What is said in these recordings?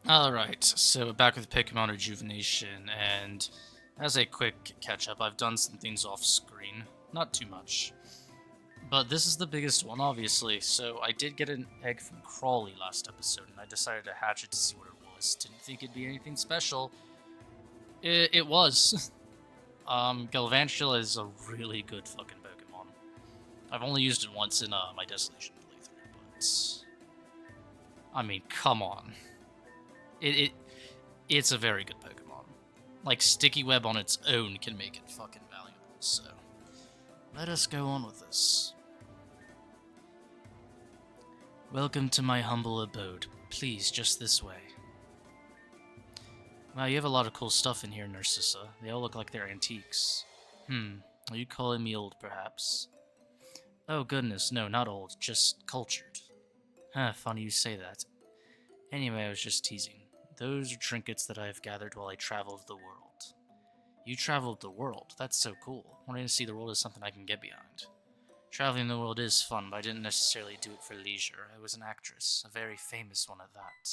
Alright, so back with Pokemon Rejuvenation, and as a quick catch-up, I've done some things off-screen. Not too much. But this is the biggest one, obviously, so I did get an egg from Crawley last episode, and I decided to hatch it to see what it was. Didn't think it'd be anything special. It was. Galvantula is a really good fucking Pokemon. I've only used it once in my Desolation playthrough, but... I mean, come on. It's a very good Pokemon. Like, Sticky Web on its own can make it fucking valuable, so... Let us go on with this. Welcome to my humble abode. Please, just this way. Wow, you have a lot of cool stuff in here, Narcissa. They all look like they're antiques. Are you calling me old, perhaps? Oh goodness, no, not old, just cultured. Huh, funny you say that. Anyway, I was just teasing. Those are trinkets that I have gathered while I traveled the world. You traveled the world? That's so cool. Wanting to see the world is something I can get behind. Traveling the world is fun, but I didn't necessarily do it for leisure. I was an actress, a very famous one at that.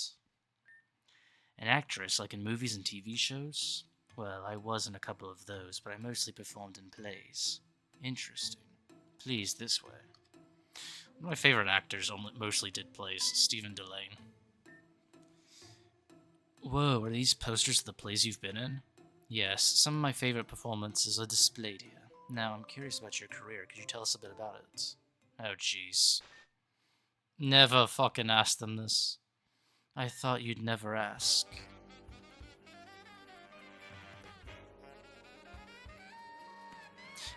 An actress, like in movies and TV shows? Well, I was in a couple of those, but I mostly performed in plays. Interesting. Please, this way. One of my favorite actors mostly did plays, Stephen Delane. Whoa, are these posters of the plays you've been in? Yes, some of my favorite performances are displayed here. Now, I'm curious about your career. Could you tell us a bit about it? Oh, jeez. Never fucking asked them this. I thought you'd never ask.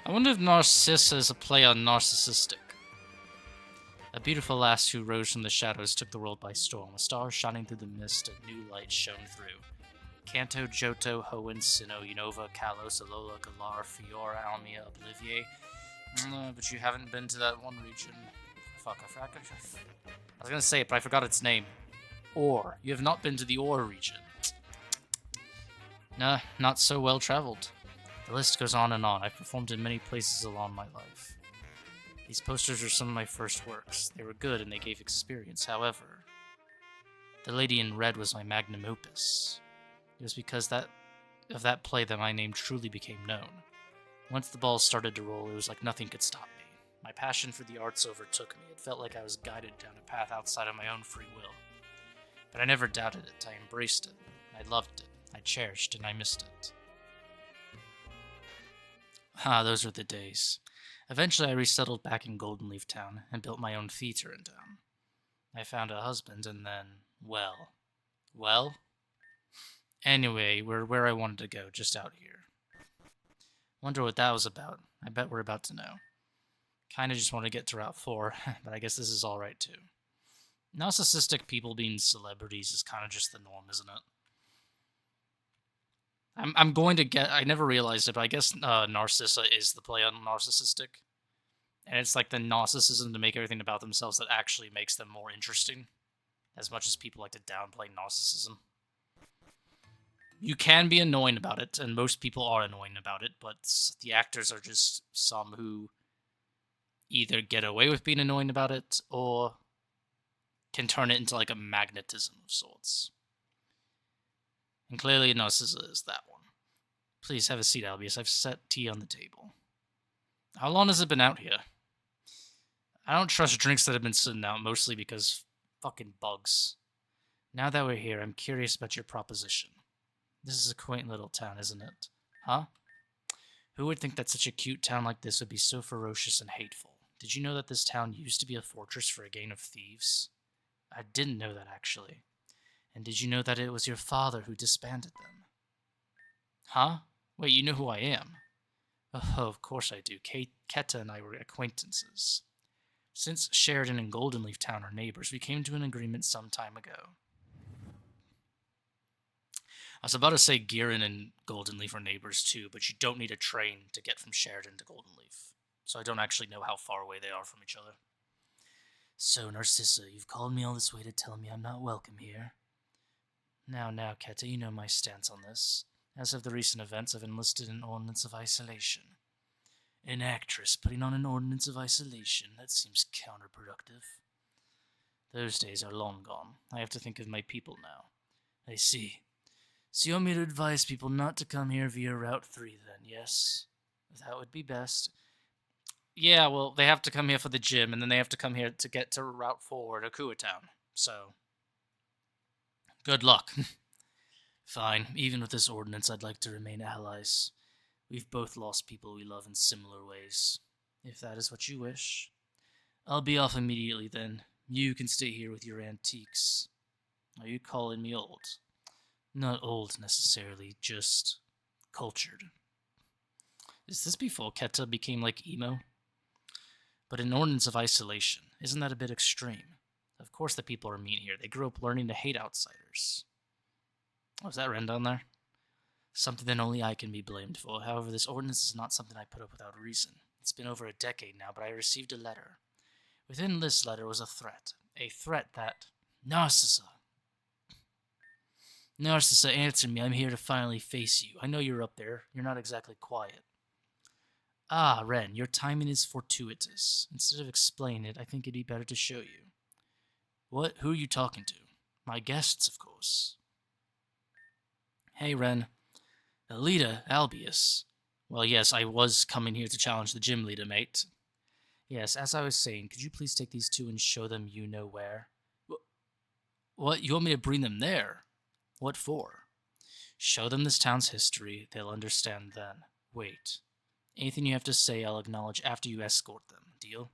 I wonder if Narcissa is a play on narcissistic. A beautiful lass who rose from the shadows took the world by storm. A star shining through the mist, a new light shone through. Kanto, Johto, Hoenn, Sinnoh, Unova, Kalos, Alola, Galar, Fiora, Almia, Oblivier. But you haven't been to that one region. Fuck, I forgot. I was gonna say it, but I forgot its name. Or. You have not been to the Or region. Nah, not so well traveled. The list goes on and on. I've performed in many places along my life. These posters are some of my first works. They were good and they gave experience. However, The Lady in Red was my magnum opus. It was because of that play that my name truly became known. Once the balls started to roll, it was like nothing could stop me. My passion for the arts overtook me. It felt like I was guided down a path outside of my own free will. But I never doubted it. I embraced it. I loved it. I cherished and I missed it. Those were the days. Eventually I resettled back in Goldenleaf Town and built my own theater in town. I found a husband and then, well? Anyway, we're where I wanted to go, just out here. Wonder what that was about. I bet we're about to know. Kinda just want to get to Route 4, but I guess this is alright too. Narcissistic people being celebrities is kinda just the norm, isn't it? I'm going to get... I never realized it, but I guess Narcissa is the play on narcissistic. And it's like the narcissism to make everything about themselves that actually makes them more interesting. As much as people like to downplay narcissism. You can be annoying about it, and most people are annoying about it, but the actors are just some who either get away with being annoying about it, or can turn it into like a magnetism of sorts. And clearly Narcissa is that one. Please have a seat, Albius. I've set tea on the table. How long has it been out here? I don't trust drinks that have been sitting out, mostly because fucking bugs. Now that we're here, I'm curious about your proposition. This is a quaint little town, isn't it? Huh? Who would think that such a cute town like this would be so ferocious and hateful? Did you know that this town used to be a fortress for a gang of thieves? I didn't know that, actually. And did you know that it was your father who disbanded them? Huh? Wait, you know who I am? Oh, of course I do. Keta and I were acquaintances. Since Sheridan and Goldenleaf Town are neighbors, we came to an agreement some time ago. I was about to say Giran and Goldenleaf are neighbors too, but you don't need a train to get from Sheridan to Goldenleaf. So I don't actually know how far away they are from each other. So, Narcissa, you've called me all this way to tell me I'm not welcome here. Now, Keta, you know my stance on this. As of the recent events, I've enlisted an ordinance of isolation. An actress putting on an ordinance of isolation, that seems counterproductive. Those days are long gone. I have to think of my people now. I see. So you want me to advise people not to come here via Route 3 then, yes? That would be best. Yeah, well, they have to come here for the gym, and then they have to come here to get to Route 4 to Town. So, good luck. Fine, even with this ordinance, I'd like to remain allies. We've both lost people we love in similar ways. If that is what you wish. I'll be off immediately then. You can stay here with your antiques. Are you calling me old? Not old necessarily, just cultured. Is this before Keta became like emo? But an ordinance of isolation, isn't that a bit extreme? Of course the people are mean here. They grew up learning to hate outsiders. Oh, is that Ren down there? Something that only I can be blamed for. However, this ordinance is not something I put up without reason. It's been over a decade now, but I received a letter. Within this letter was a threat. A threat that... Narcissa! Narcissa, answer me. I'm here to finally face you. I know you're up there. You're not exactly quiet. Ah, Ren, your timing is fortuitous. Instead of explaining it, I think it'd be better to show you. What? Who are you talking to? My guests, of course. Hey, Ren. Aelita, Albius. Well, yes, I was coming here to challenge the gym leader, mate. Yes, as I was saying, could you please take these two and show them you know where? What? You want me to bring them there? What for? Show them this town's history. They'll understand then. Wait. Anything you have to say, I'll acknowledge after you escort them. Deal?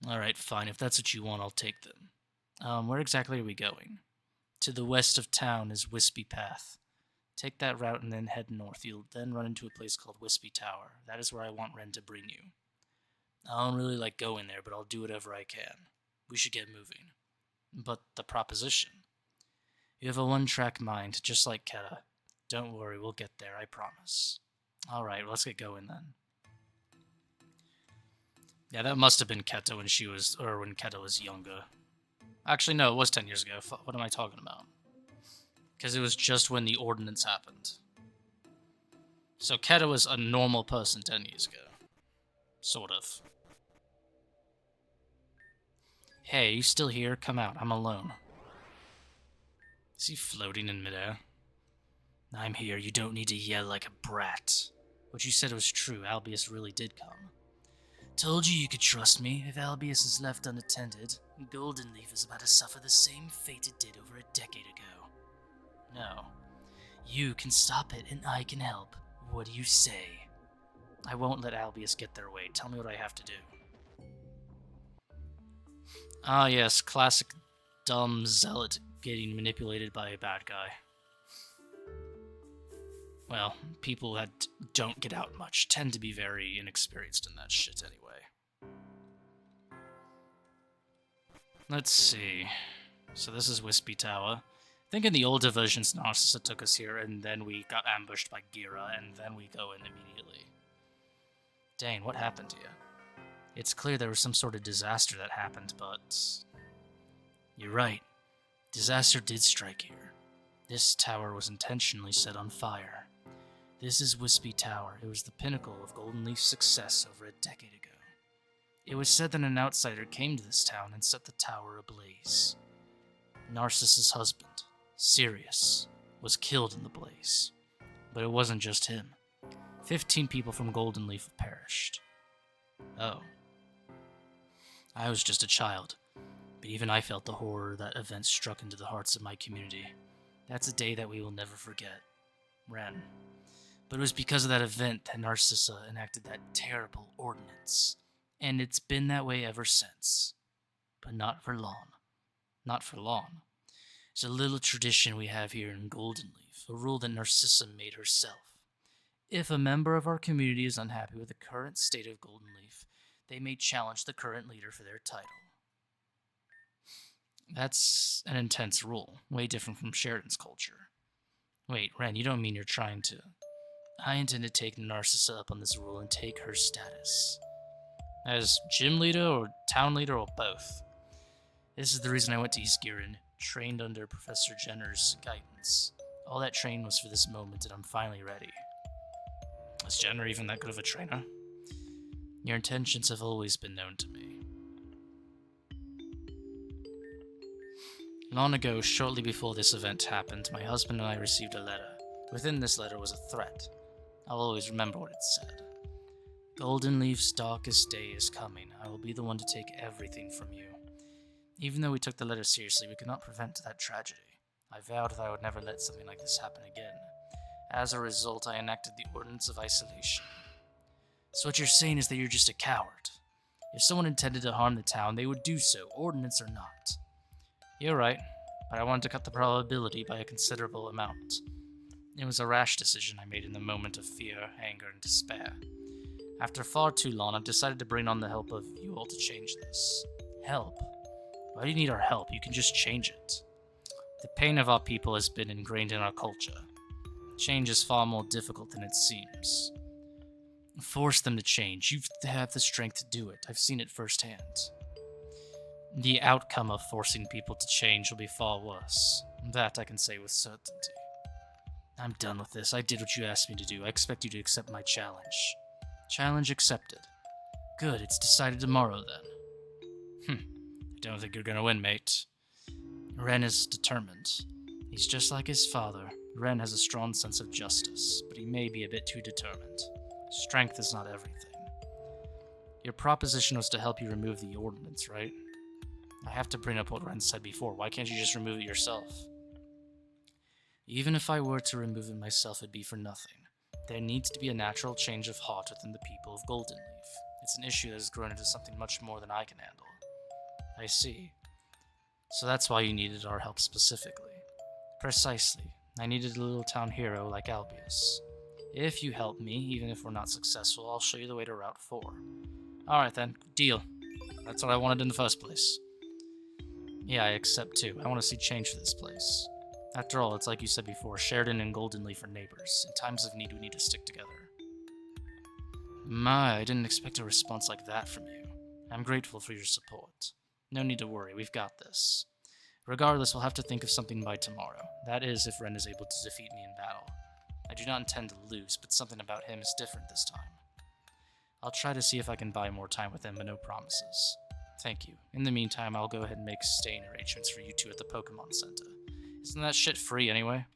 Alright, fine. If that's what you want, I'll take them. Where exactly are we going? To the west of town is Wispy Path. Take that route and then head north. You'll then run into a place called Wispy Tower. That is where I want Ren to bring you. I don't really like going there, but I'll do whatever I can. We should get moving. But the proposition. You have a one-track mind, just like Keta. Don't worry, we'll get there, I promise. Alright, let's get going then. Yeah, that must have been Keta when Keta was younger. Actually, no, it was 10 years ago. What am I talking about? Because it was just when the ordinance happened. So Keta was a normal person 10 years ago. Sort of. Hey, you still here? Come out, I'm alone. Is he floating in midair? I'm here, you don't need to yell like a brat. What you said was true, Albius really did come. Told you could trust me. If Albius is left unattended, Goldenleaf is about to suffer the same fate it did over a decade ago. No. You can stop it, and I can help. What do you say? I won't let Albius get their way. Tell me what I have to do. Ah yes, classic dumb zealot getting manipulated by a bad guy. Well, people that don't get out much tend to be very inexperienced in that shit anyway. Let's see. So this is Wispy Tower. I think in the older versions, Narcissa took us here, and then we got ambushed by Geara, and then we go in immediately. Dang, what happened here? It's clear there was some sort of disaster that happened, but... You're right. Disaster did strike here. This tower was intentionally set on fire. This is Wispy Tower. It was the pinnacle of Goldenleaf's success over a decade ago. It was said that an outsider came to this town and set the tower ablaze. Narcissa's husband, Sirius, was killed in the blaze. But it wasn't just him. 15 people from Goldenleaf have perished. Oh. I was just a child, but even I felt the horror that event struck into the hearts of my community. That's a day that we will never forget. Ren. But it was because of that event that Narcissa enacted that terrible ordinance. And it's been that way ever since. But not for long. Not for long. It's a little tradition we have here in Goldenleaf, a rule that Narcissa made herself. If a member of our community is unhappy with the current state of Goldenleaf, they may challenge the current leader for their title. That's an intense rule, way different from Sheridan's culture. Wait, Ren, you don't mean you're trying to... I intend to take Narcissa up on this rule and take her status. As gym leader or town leader or both. This is the reason I went to East Girin, trained under Professor Jenner's guidance. All that training was for this moment, and I'm finally ready. Is Jenner even that good of a trainer? Your intentions have always been known to me. Long ago, shortly before this event happened, my husband and I received a letter. Within this letter was a threat. I'll always remember what it said. Goldenleaf's darkest day is coming. I will be the one to take everything from you. Even though we took the letter seriously, we could not prevent that tragedy. I vowed that I would never let something like this happen again. As a result, I enacted the Ordinance of Isolation. So what you're saying is that you're just a coward. If someone intended to harm the town, they would do so, ordinance or not. You're right, but I wanted to cut the probability by a considerable amount. It was a rash decision I made in the moment of fear, anger, and despair. After far too long, I've decided to bring on the help of you all to change this. Help? Why do you need our help? You can just change it. The pain of our people has been ingrained in our culture. Change is far more difficult than it seems. Force them to change. You have the strength to do it. I've seen it firsthand. The outcome of forcing people to change will be far worse. That I can say with certainty. I'm done with this. I did what you asked me to do. I expect you to accept my challenge. Challenge accepted. Good, it's decided tomorrow then. I don't think you're gonna win, mate. Ren is determined. He's just like his father. Ren has a strong sense of justice, but he may be a bit too determined. Strength is not everything. Your proposition was to help you remove the ordinance, right? I have to bring up what Ren said before. Why can't you just remove it yourself? Even if I were to remove it myself, it'd be for nothing. There needs to be a natural change of heart within the people of Goldenleaf. It's an issue that has grown into something much more than I can handle. I see. So that's why you needed our help specifically. Precisely. I needed a little town hero like Albius. If you help me, even if we're not successful, I'll show you the way to Route 4. Alright then, deal. That's what I wanted in the first place. Yeah, I accept too. I want to see change for this place. After all, it's like you said before, Sheridan and Goldenleaf are neighbors. In times of need, we need to stick together. My, I didn't expect a response like that from you. I'm grateful for your support. No need to worry, we've got this. Regardless, we'll have to think of something by tomorrow. That is, if Ren is able to defeat me in battle. I do not intend to lose, but something about him is different this time. I'll try to see if I can buy more time with him, but no promises. Thank you. In the meantime, I'll go ahead and make staying arrangements for you two at the Pokemon Center. Isn't that shit free anyway?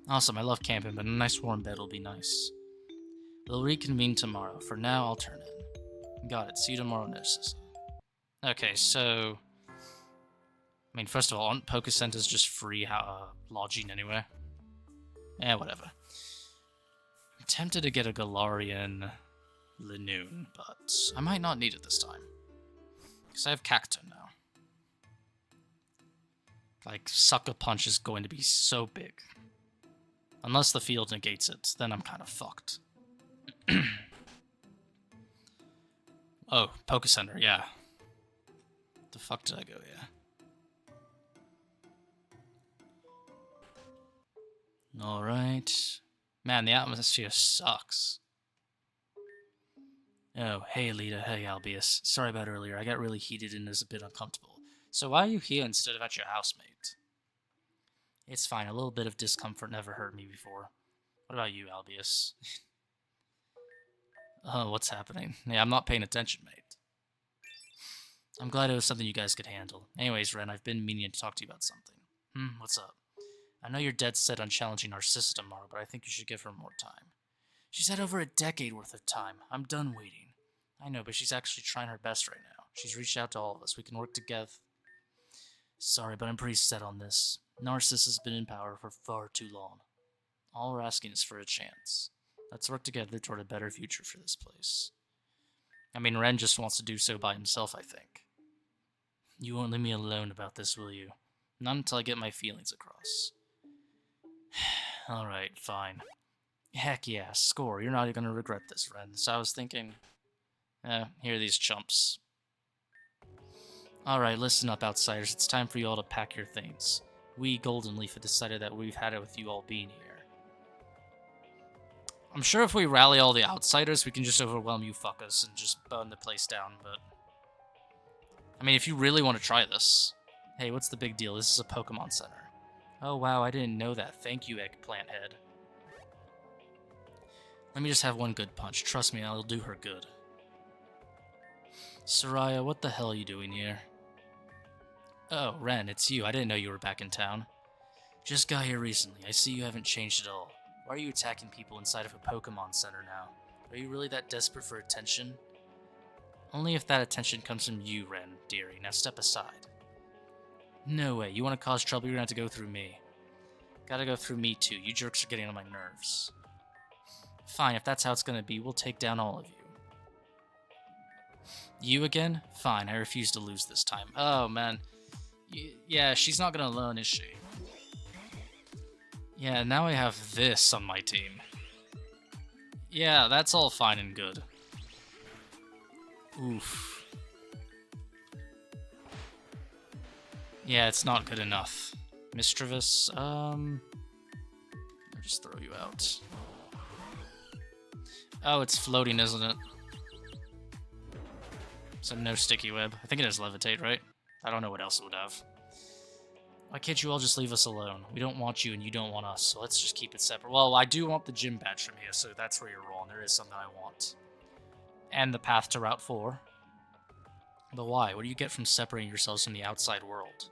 Awesome, I love camping, but a nice warm bed will be nice. We'll reconvene tomorrow. For now, I'll turn in. Got it. See you tomorrow, Narcissa. Okay, so... I mean, first of all, aren't PokeCenters just free lodging anyway? Whatever. I'm tempted to get a Galarian Linoon, but I might not need it this time. Because I have Cacto now. Like, Sucker Punch is going to be so big. Unless the field negates it, then I'm kind of fucked. Oh, PokeCenter, yeah. The fuck did I go, yeah. Alright. Man, the atmosphere sucks. Oh, hey Aelita, hey Albius. Sorry about earlier, I got really heated and was a bit uncomfortable. So why are you here instead of at your housemate? It's fine, a little bit of discomfort never hurt me before. What about you, Albius? Oh, what's happening? Yeah, I'm not paying attention, mate. I'm glad it was something you guys could handle. Anyways, Ren, I've been meaning to talk to you about something. What's up? I know you're dead set on challenging Narcissa tomorrow, but I think you should give her more time. She's had over a decade worth of time. I'm done waiting. I know, but she's actually trying her best right now. She's reached out to all of us. We can work together. Sorry, but I'm pretty set on this. Narcissa's been in power for far too long. All we're asking is for a chance. Let's work together toward a better future for this place. I mean, Ren just wants to do so by himself, I think. You won't leave me alone about this, will you? Not until I get my feelings across. Alright, fine. Heck yeah, score. You're not gonna regret this, Ren. So I was thinking... here are these chumps. Alright, listen up, outsiders. It's time for you all to pack your things. We, Goldenleaf, have decided that we've had it with you all being here. I'm sure if we rally all the outsiders, we can just overwhelm you fuckers and just burn the place down, but... I mean, if you really want to try this... Hey, what's the big deal? This is a Pokemon Center. Oh wow, I didn't know that. Thank you, Eggplant Head. Let me just have one good punch. Trust me, I'll do her good. Sariah, what the hell are you doing here? Oh, Ren, it's you. I didn't know you were back in town. Just got here recently. I see you haven't changed at all. Why are you attacking people inside of a Pokemon Center now? Are you really that desperate for attention? Only if that attention comes from you, Ren, dearie. Now step aside. No way. You want to cause trouble, you're gonna have to go through me. Gotta go through me too. You jerks are getting on my nerves. Fine, if that's how it's gonna be, we'll take down all of you. You again? Fine, I refuse to lose this time. Oh, man. Yeah, she's not gonna learn, is she? Yeah, now I have this on my team. Yeah, that's all fine and good. Oof. Yeah, it's not good enough. Mischievous, I'll just throw you out. Oh, it's floating, isn't it? So no sticky web. I think it has levitate, right? I don't know what else it would have. Why can't you all just leave us alone? We don't want you and you don't want us, so let's just keep it separate. Well, I do want the gym badge from here, so that's where you're wrong. There is something I want. And the path to Route 4. But why? What do you get from separating yourselves from the outside world?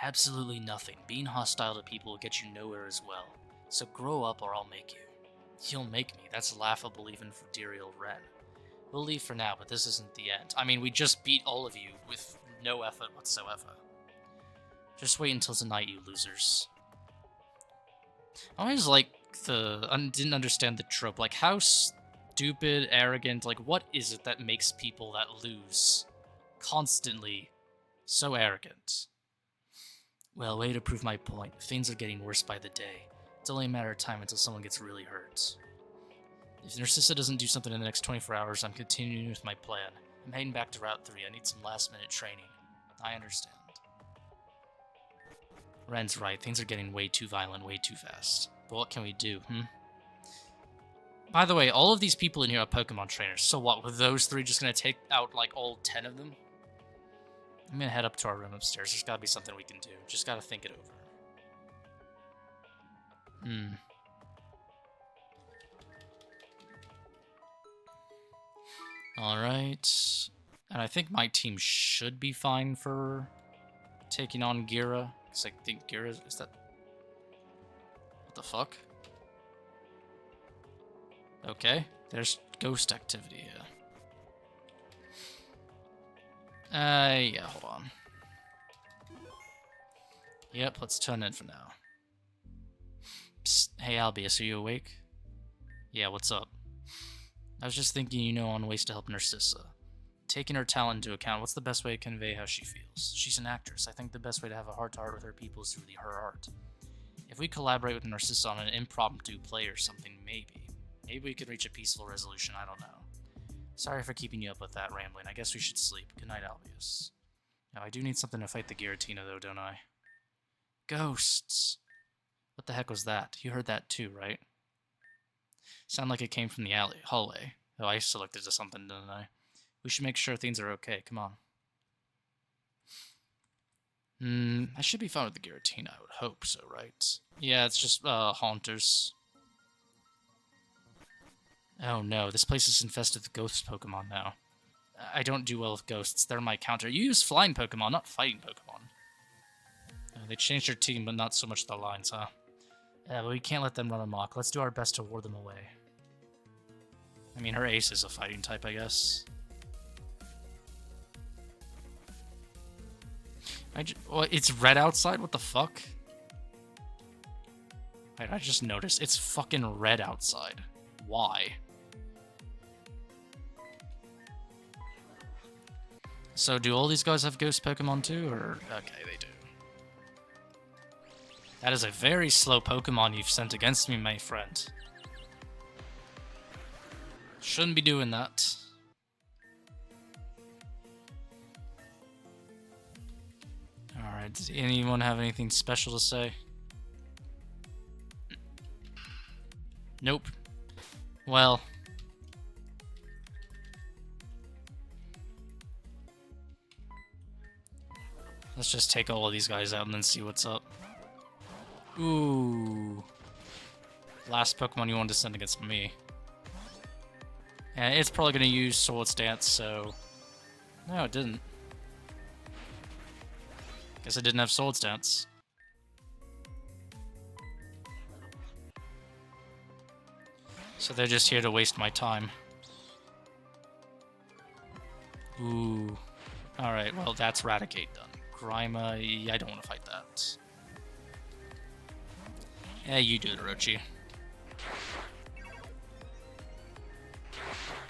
Absolutely nothing. Being hostile to people will get you nowhere as well. So grow up or I'll make you. You'll make me. That's laughable even for dear old Ren. We'll leave for now, but this isn't the end. I mean, we just beat all of you with no effort whatsoever. Just wait until tonight, you losers. I always like didn't understand the trope. Like, how stupid, arrogant, like, what is it that makes people that lose constantly so arrogant? Well, way to prove my point. Things are getting worse by the day. It's only a matter of time until someone gets really hurt. If Narcissa doesn't do something in the next 24 hours, I'm continuing with my plan. I'm heading back to Route 3. I need some last-minute training. I understand. Ren's right. Things are getting way too violent, way too fast. But what can we do, By the way, all of these people in here are Pokemon trainers. So what, were those three just going to take out, like, all 10 of them? I'm going to head up to our room upstairs. There's got to be something we can do. Just got to think it over. Alright. And I think my team should be fine for taking on Geara. Because I think Geara is that... What the fuck? Okay. There's ghost activity here. Yeah, hold on. Yep, let's turn in for now. Psst, hey Albius, are you awake? Yeah, what's up? I was just thinking, on ways to help Narcissa. Taking her talent into account, what's the best way to convey how she feels? She's an actress. I think the best way to have a heart-to-heart with her people is through her art. If we collaborate with Narcissa on an impromptu play or something, maybe. Maybe we could reach a peaceful resolution, I don't know. Sorry for keeping you up with that rambling. I guess we should sleep. Good night, Albius. Now, I do need something to fight the Giratina, though, don't I? Ghosts! What the heck was that? You heard that too, right? Sound like it came from the hallway. Oh, I selected to something, didn't I? We should make sure things are okay. Come on. I should be fine with the Giratina. I would hope so, right? Yeah, it's just, haunters. Oh no, this place is infested with ghost Pokemon now. I don't do well with ghosts. They're my counter. You use flying Pokemon, not fighting Pokemon. They changed their team, but not so much the lines, huh? Yeah, but we can't let them run amok. Let's do our best to ward them away. I mean, her ace is a fighting type, I guess. Well, it's red outside? What the fuck? Wait, I just noticed. It's fucking red outside. Why? So do all these guys have ghost Pokemon too, or... Okay, they do. That is a very slow Pokemon you've sent against me, my friend. Shouldn't be doing that. Alright, does anyone have anything special to say? Nope. Well... Let's just take all of these guys out and then see what's up. Ooh. Last Pokemon you wanted to send against me. And it's probably going to use Swords Dance, so... No, it didn't. Guess I didn't have Swords Dance. So they're just here to waste my time. Ooh. Alright, well, that's Raticate done. Grima, I don't want to fight that. Yeah, you do it, Orochi.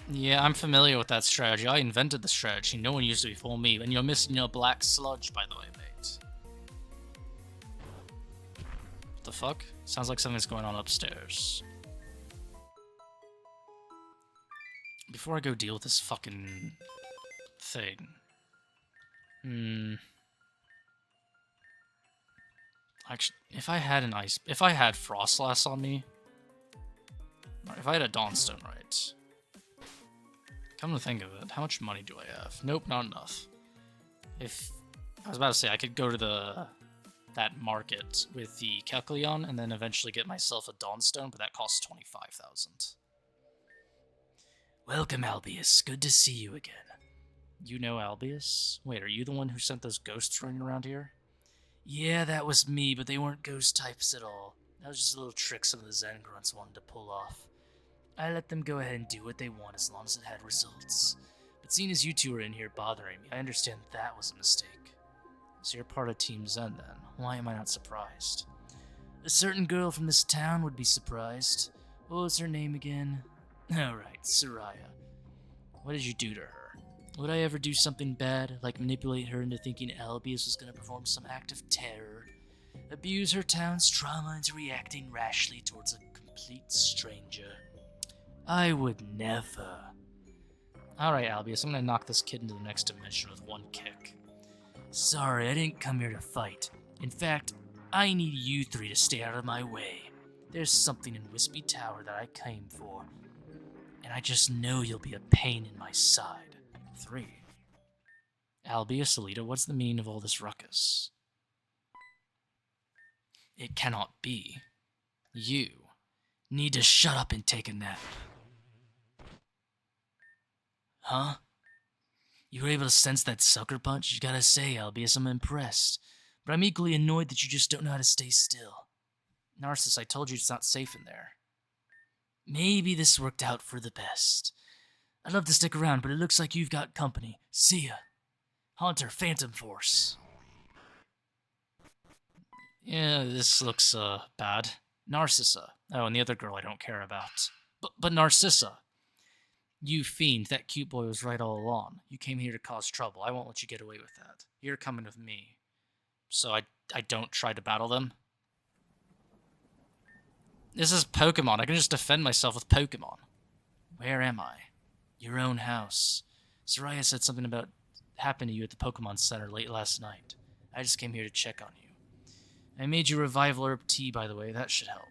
Yeah, I'm familiar with that strategy. I invented the strategy. No one used it before me. And you're missing your black sludge, by the way, mate. What the fuck? Sounds like something's going on upstairs. Before I go deal with this fucking thing. Actually, if I had Frostlass on me, or if I had a Dawnstone, right? Come to think of it, how much money do I have? Nope, not enough. If I was about to say I could go to that market with the Kecleon and then eventually get myself a Dawnstone, but that costs 25,000. Welcome, Albius. Good to see you again. You know Albius? Wait, are you the one who sent those ghosts running around here? Yeah, that was me, but they weren't ghost types at all. That was just a little trick some of the Xen Grunts wanted to pull off. I let them go ahead and do what they want as long as it had results. But seeing as you two are in here bothering me, I understand that was a mistake. So you're part of Team Xen then. Why am I not surprised? A certain girl from this town would be surprised. What was her name again? Oh right, Sariah. What did you do to her? Would I ever do something bad, like manipulate her into thinking Albius was going to perform some act of terror? Abuse her town's trauma into reacting rashly towards a complete stranger? I would never. Alright, Albius, I'm going to knock this kid into the next dimension with one kick. Sorry, I didn't come here to fight. In fact, I need you three to stay out of my way. There's something in Wispy Tower that I came for, and I just know you'll be a pain in my side. 3. Albius, Aelita, what's the meaning of all this ruckus? It cannot be. You need to shut up and take a nap. Huh? You were able to sense that sucker punch? You gotta say, Albius, I'm impressed. But I'm equally annoyed that you just don't know how to stay still. Narcissa, I told you it's not safe in there. Maybe this worked out for the best. I'd love to stick around, but it looks like you've got company. See ya. Haunter, Phantom Force. Yeah, this looks, bad. Narcissa. Oh, and the other girl I don't care about. But Narcissa. You fiend, that cute boy was right all along. You came here to cause trouble. I won't let you get away with that. You're coming with me. So I don't try to battle them? This is Pokemon. I can just defend myself with Pokemon. Where am I? Your own house. Sariah said something about happened to you at the Pokemon Center late last night. I just came here to check on you. I made you Revival Herb tea, by the way. That should help.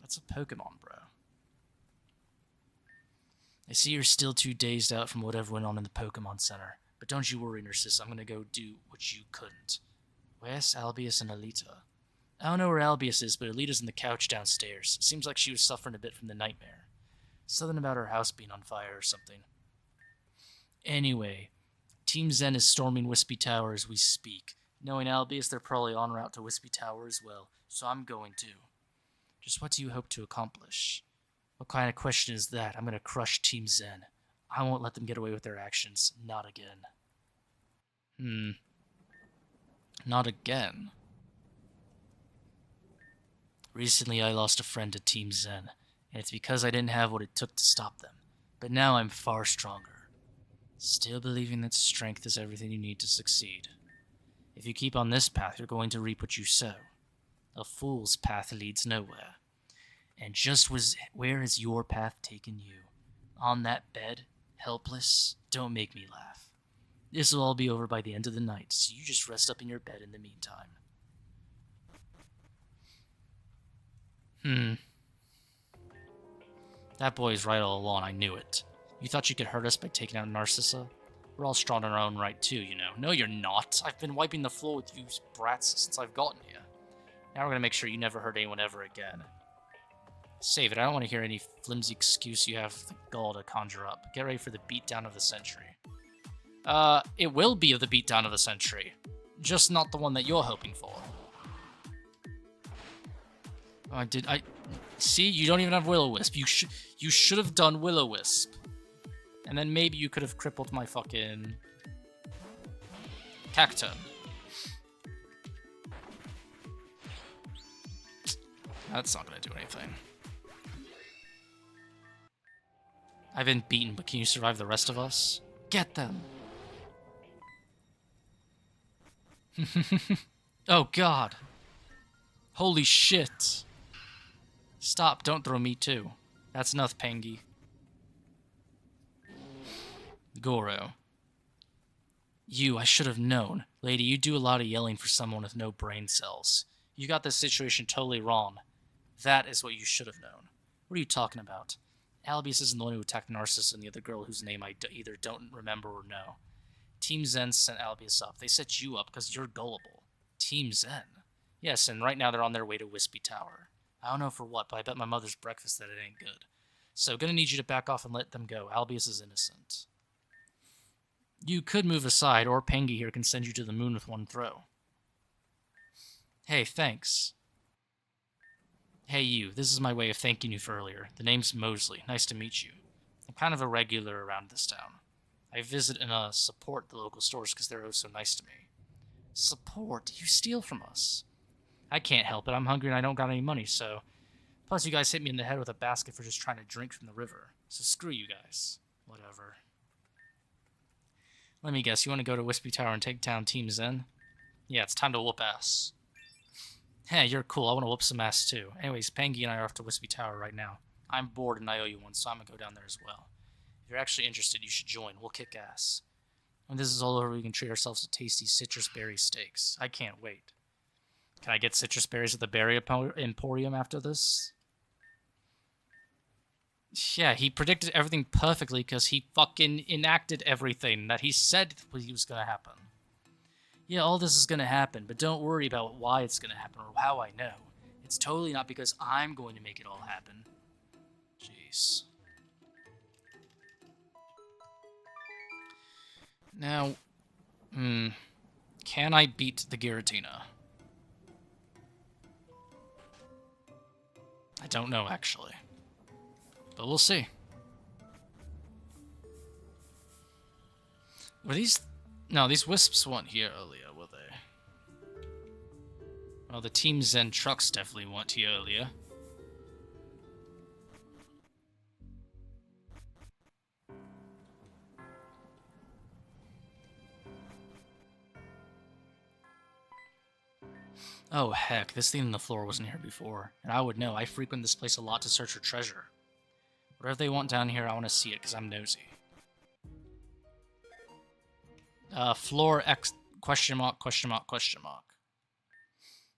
That's a Pokemon, bro. I see you're still too dazed out from whatever went on in the Pokemon Center. But don't you worry, Narcissa. I'm gonna go do what you couldn't. Where's Albius and Aelita? I don't know where Albius is, but Aelita's in the couch downstairs. Seems like she was suffering a bit from the nightmare. Something about her house being on fire or something. Anyway, Team Xen is storming Wispy Tower as we speak. Knowing Albius, they're probably en route to Wispy Tower as well, so I'm going too. Just what do you hope to accomplish? What kind of question is that? I'm gonna crush Team Xen. I won't let them get away with their actions. Not again. Not again. Recently, I lost a friend to Team Xen, and it's because I didn't have what it took to stop them. But now I'm far stronger. Still believing that strength is everything you need to succeed. If you keep on this path, you're going to reap what you sow. A fool's path leads nowhere. And just where has your path taken you? On that bed, helpless? Don't make me laugh. This will all be over by the end of the night, so you just rest up in your bed in the meantime. That boy's right all along, I knew it. You thought you could hurt us by taking out Narcissa? We're all strong in our own right too, you know. No, you're not. I've been wiping the floor with you brats since I've gotten here. Now we're gonna make sure you never hurt anyone ever again. Save it, I don't want to hear any flimsy excuse you have the gall to conjure up. Get ready for the beatdown of the century. It will be the beatdown of the century. Just not the one that you're hoping for. Oh, I see, you don't even have Will-O-Wisp. You should have done Will-O-Wisp. And then maybe you could have crippled my fucking Cacturn. That's not gonna do anything. I've been beaten, but can you survive the rest of us? Get them! Oh god. Holy shit. Stop, don't throw me too. That's enough, Pangy. Goro. You, I should have known. Lady, you do a lot of yelling for someone with no brain cells. You got this situation totally wrong. That is what you should have known. What are you talking about? Albius isn't the one who attacked Narcissa and the other girl whose name I either don't remember or know. Team Xen sent Albius up. They set you up because you're gullible. Team Xen? Yes, and right now they're on their way to Wispy Tower. I don't know for what, but I bet my mother's breakfast that it ain't good. So, gonna need you to back off and let them go. Albius is innocent. You could move aside, or Pangy here can send you to the moon with one throw. Hey, thanks. Hey you, this is my way of thanking you for earlier. The name's Mosley. Nice to meet you. I'm kind of a regular around this town. I visit and support the local stores because they're oh so nice to me. Support? You steal from us. I can't help it. I'm hungry and I don't got any money, so... Plus you guys hit me in the head with a basket for just trying to drink from the river. So screw you guys. Whatever. Let me guess, you want to go to Wispy Tower and take down Team Xen? Yeah, it's time to whoop ass. Hey, you're cool. I want to whoop some ass too. Anyways, Pangy and I are off to Wispy Tower right now. I'm bored and I owe you one, so I'm gonna go down there as well. If you're actually interested, you should join. We'll kick ass. When this is all over, we can treat ourselves to tasty citrus berry steaks. I can't wait. Can I get citrus berries at the Berry Emporium after this? Yeah, he predicted everything perfectly because he fucking enacted everything that he said he was gonna happen. Yeah, all this is gonna happen, but don't worry about why it's gonna happen or how I know. It's totally not because I'm going to make it all happen. Jeez. Now, can I beat the Giratina? I don't know, actually. But we'll see. Were these... No, these wisps weren't here earlier, were they? Well, the Team Xen trucks definitely weren't here earlier. Oh heck, this thing on the floor wasn't here before. And I would know, I frequent this place a lot to search for treasure. Whatever they want down here, I want to see it, because I'm nosy. Floor X... question mark, question mark, question mark.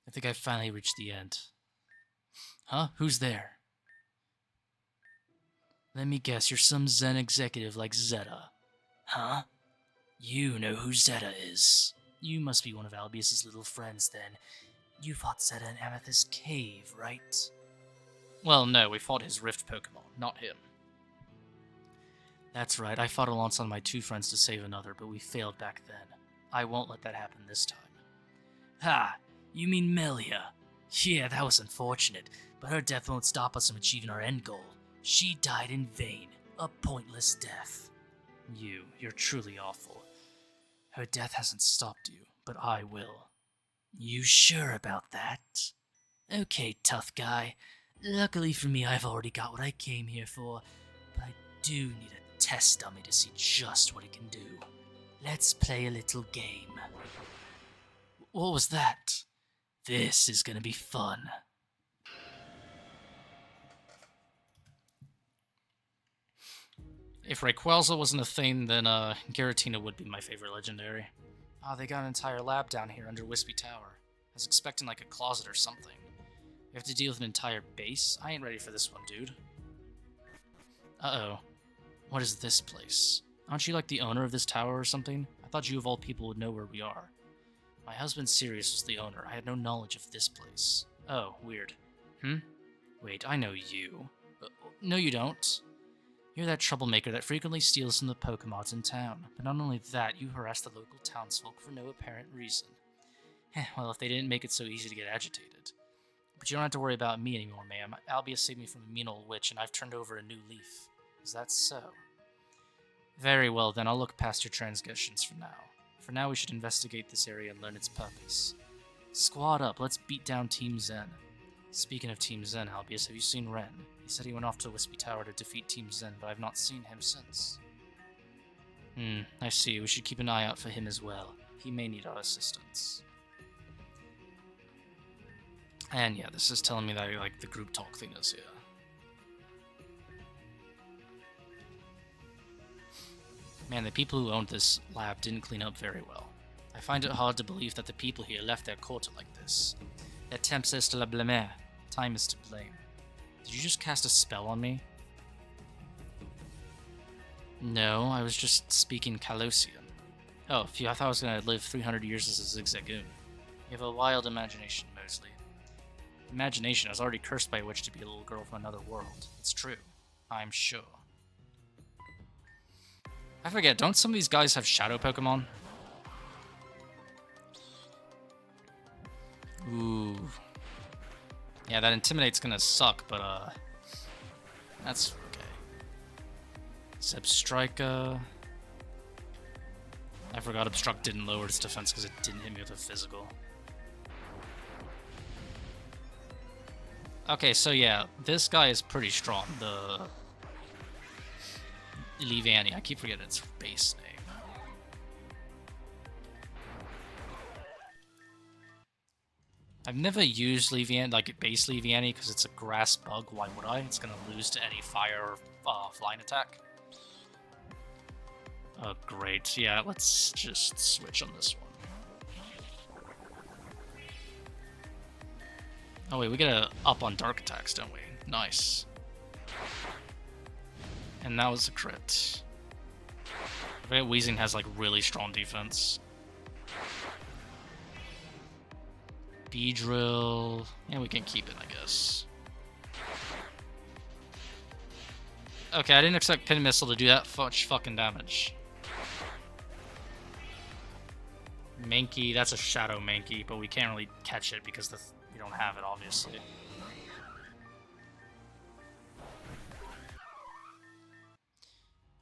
I think I finally reached the end. Huh? Who's there? Let me guess, you're some Xen executive like Zetta. Huh? You know who Zetta is. You must be one of Albius's little friends, then. You fought Zetta in Amethyst Cave, right? Well, no, we fought his Rift Pokemon, not him. That's right, I fought alongside my two friends to save another, but we failed back then. I won't let that happen this time. Ha! You mean Melia? Yeah, that was unfortunate, but her death won't stop us from achieving our end goal. She died in vain. A pointless death. You're truly awful. Her death hasn't stopped you, but I will. You sure about that? Okay, tough guy. Luckily for me, I've already got what I came here for, but I do need a test dummy to see just what it can do. Let's play a little game. What was that? This is gonna be fun. If Rayquaza wasn't a thing, then Giratina would be my favorite legendary. Oh, they got an entire lab down here under Wispy Tower. I was expecting like a closet or something. We have to deal with an entire base? I ain't ready for this one, dude. Uh-oh. What is this place? Aren't you like the owner of this tower or something? I thought you of all people would know where we are. My husband Sirius was the owner. I had no knowledge of this place. Oh, weird. Wait, I know you. No, you don't. You're that troublemaker that frequently steals from the Pokemods in town. But not only that, you harass the local townsfolk for no apparent reason. Well, if they didn't make it so easy to get agitated. But you don't have to worry about me anymore, ma'am. Albia saved me from a mean old witch, and I've turned over a new leaf. Is that so? Very well, then I'll look past your transgressions for now. For now, we should investigate this area and learn its purpose. Squad up, let's beat down Team Xen. Speaking of Team Xen, Albius, have you seen Ren? He said he went off to Wispy Tower to defeat Team Xen, but I've not seen him since. I see. We should keep an eye out for him as well. He may need our assistance. And yeah, this is telling me that like the group talk thing is here. Man, the people who owned this lab didn't clean up very well. I find it hard to believe that the people here left their quarter like this. Le temps est la blâmer. Time is to blame. Did you just cast a spell on me? No, I was just speaking Kalosian. Oh, phew, I thought I was going to live 300 years as a zigzagoon. You have a wild imagination, Mosley. Imagination. I was already cursed by a witch to be a little girl from another world. It's true. I'm sure. I forget, don't some of these guys have shadow Pokemon? Ooh. Yeah, that Intimidate's gonna suck, but, that's okay. Substrika. I forgot Obstruct didn't lower its defense because it didn't hit me with a physical. Okay, so yeah, this guy is pretty strong. The Leavanny, I keep forgetting its base name. I've never used Leavanny, like base Leavanny, because it's a grass bug. Why would I? It's gonna lose to any fire or flying attack. Oh, great. Yeah, let's just switch on this one. Oh wait, we get a up on dark attacks, don't we? Nice. And that was a crit. I forget Weezing has like really strong defense. Beedrill. Yeah, we can keep it, I guess. Okay, I didn't expect Pin Missile to do that much fucking damage. Mankey, that's a Shadow Mankey, but we can't really catch it because we don't have it, obviously.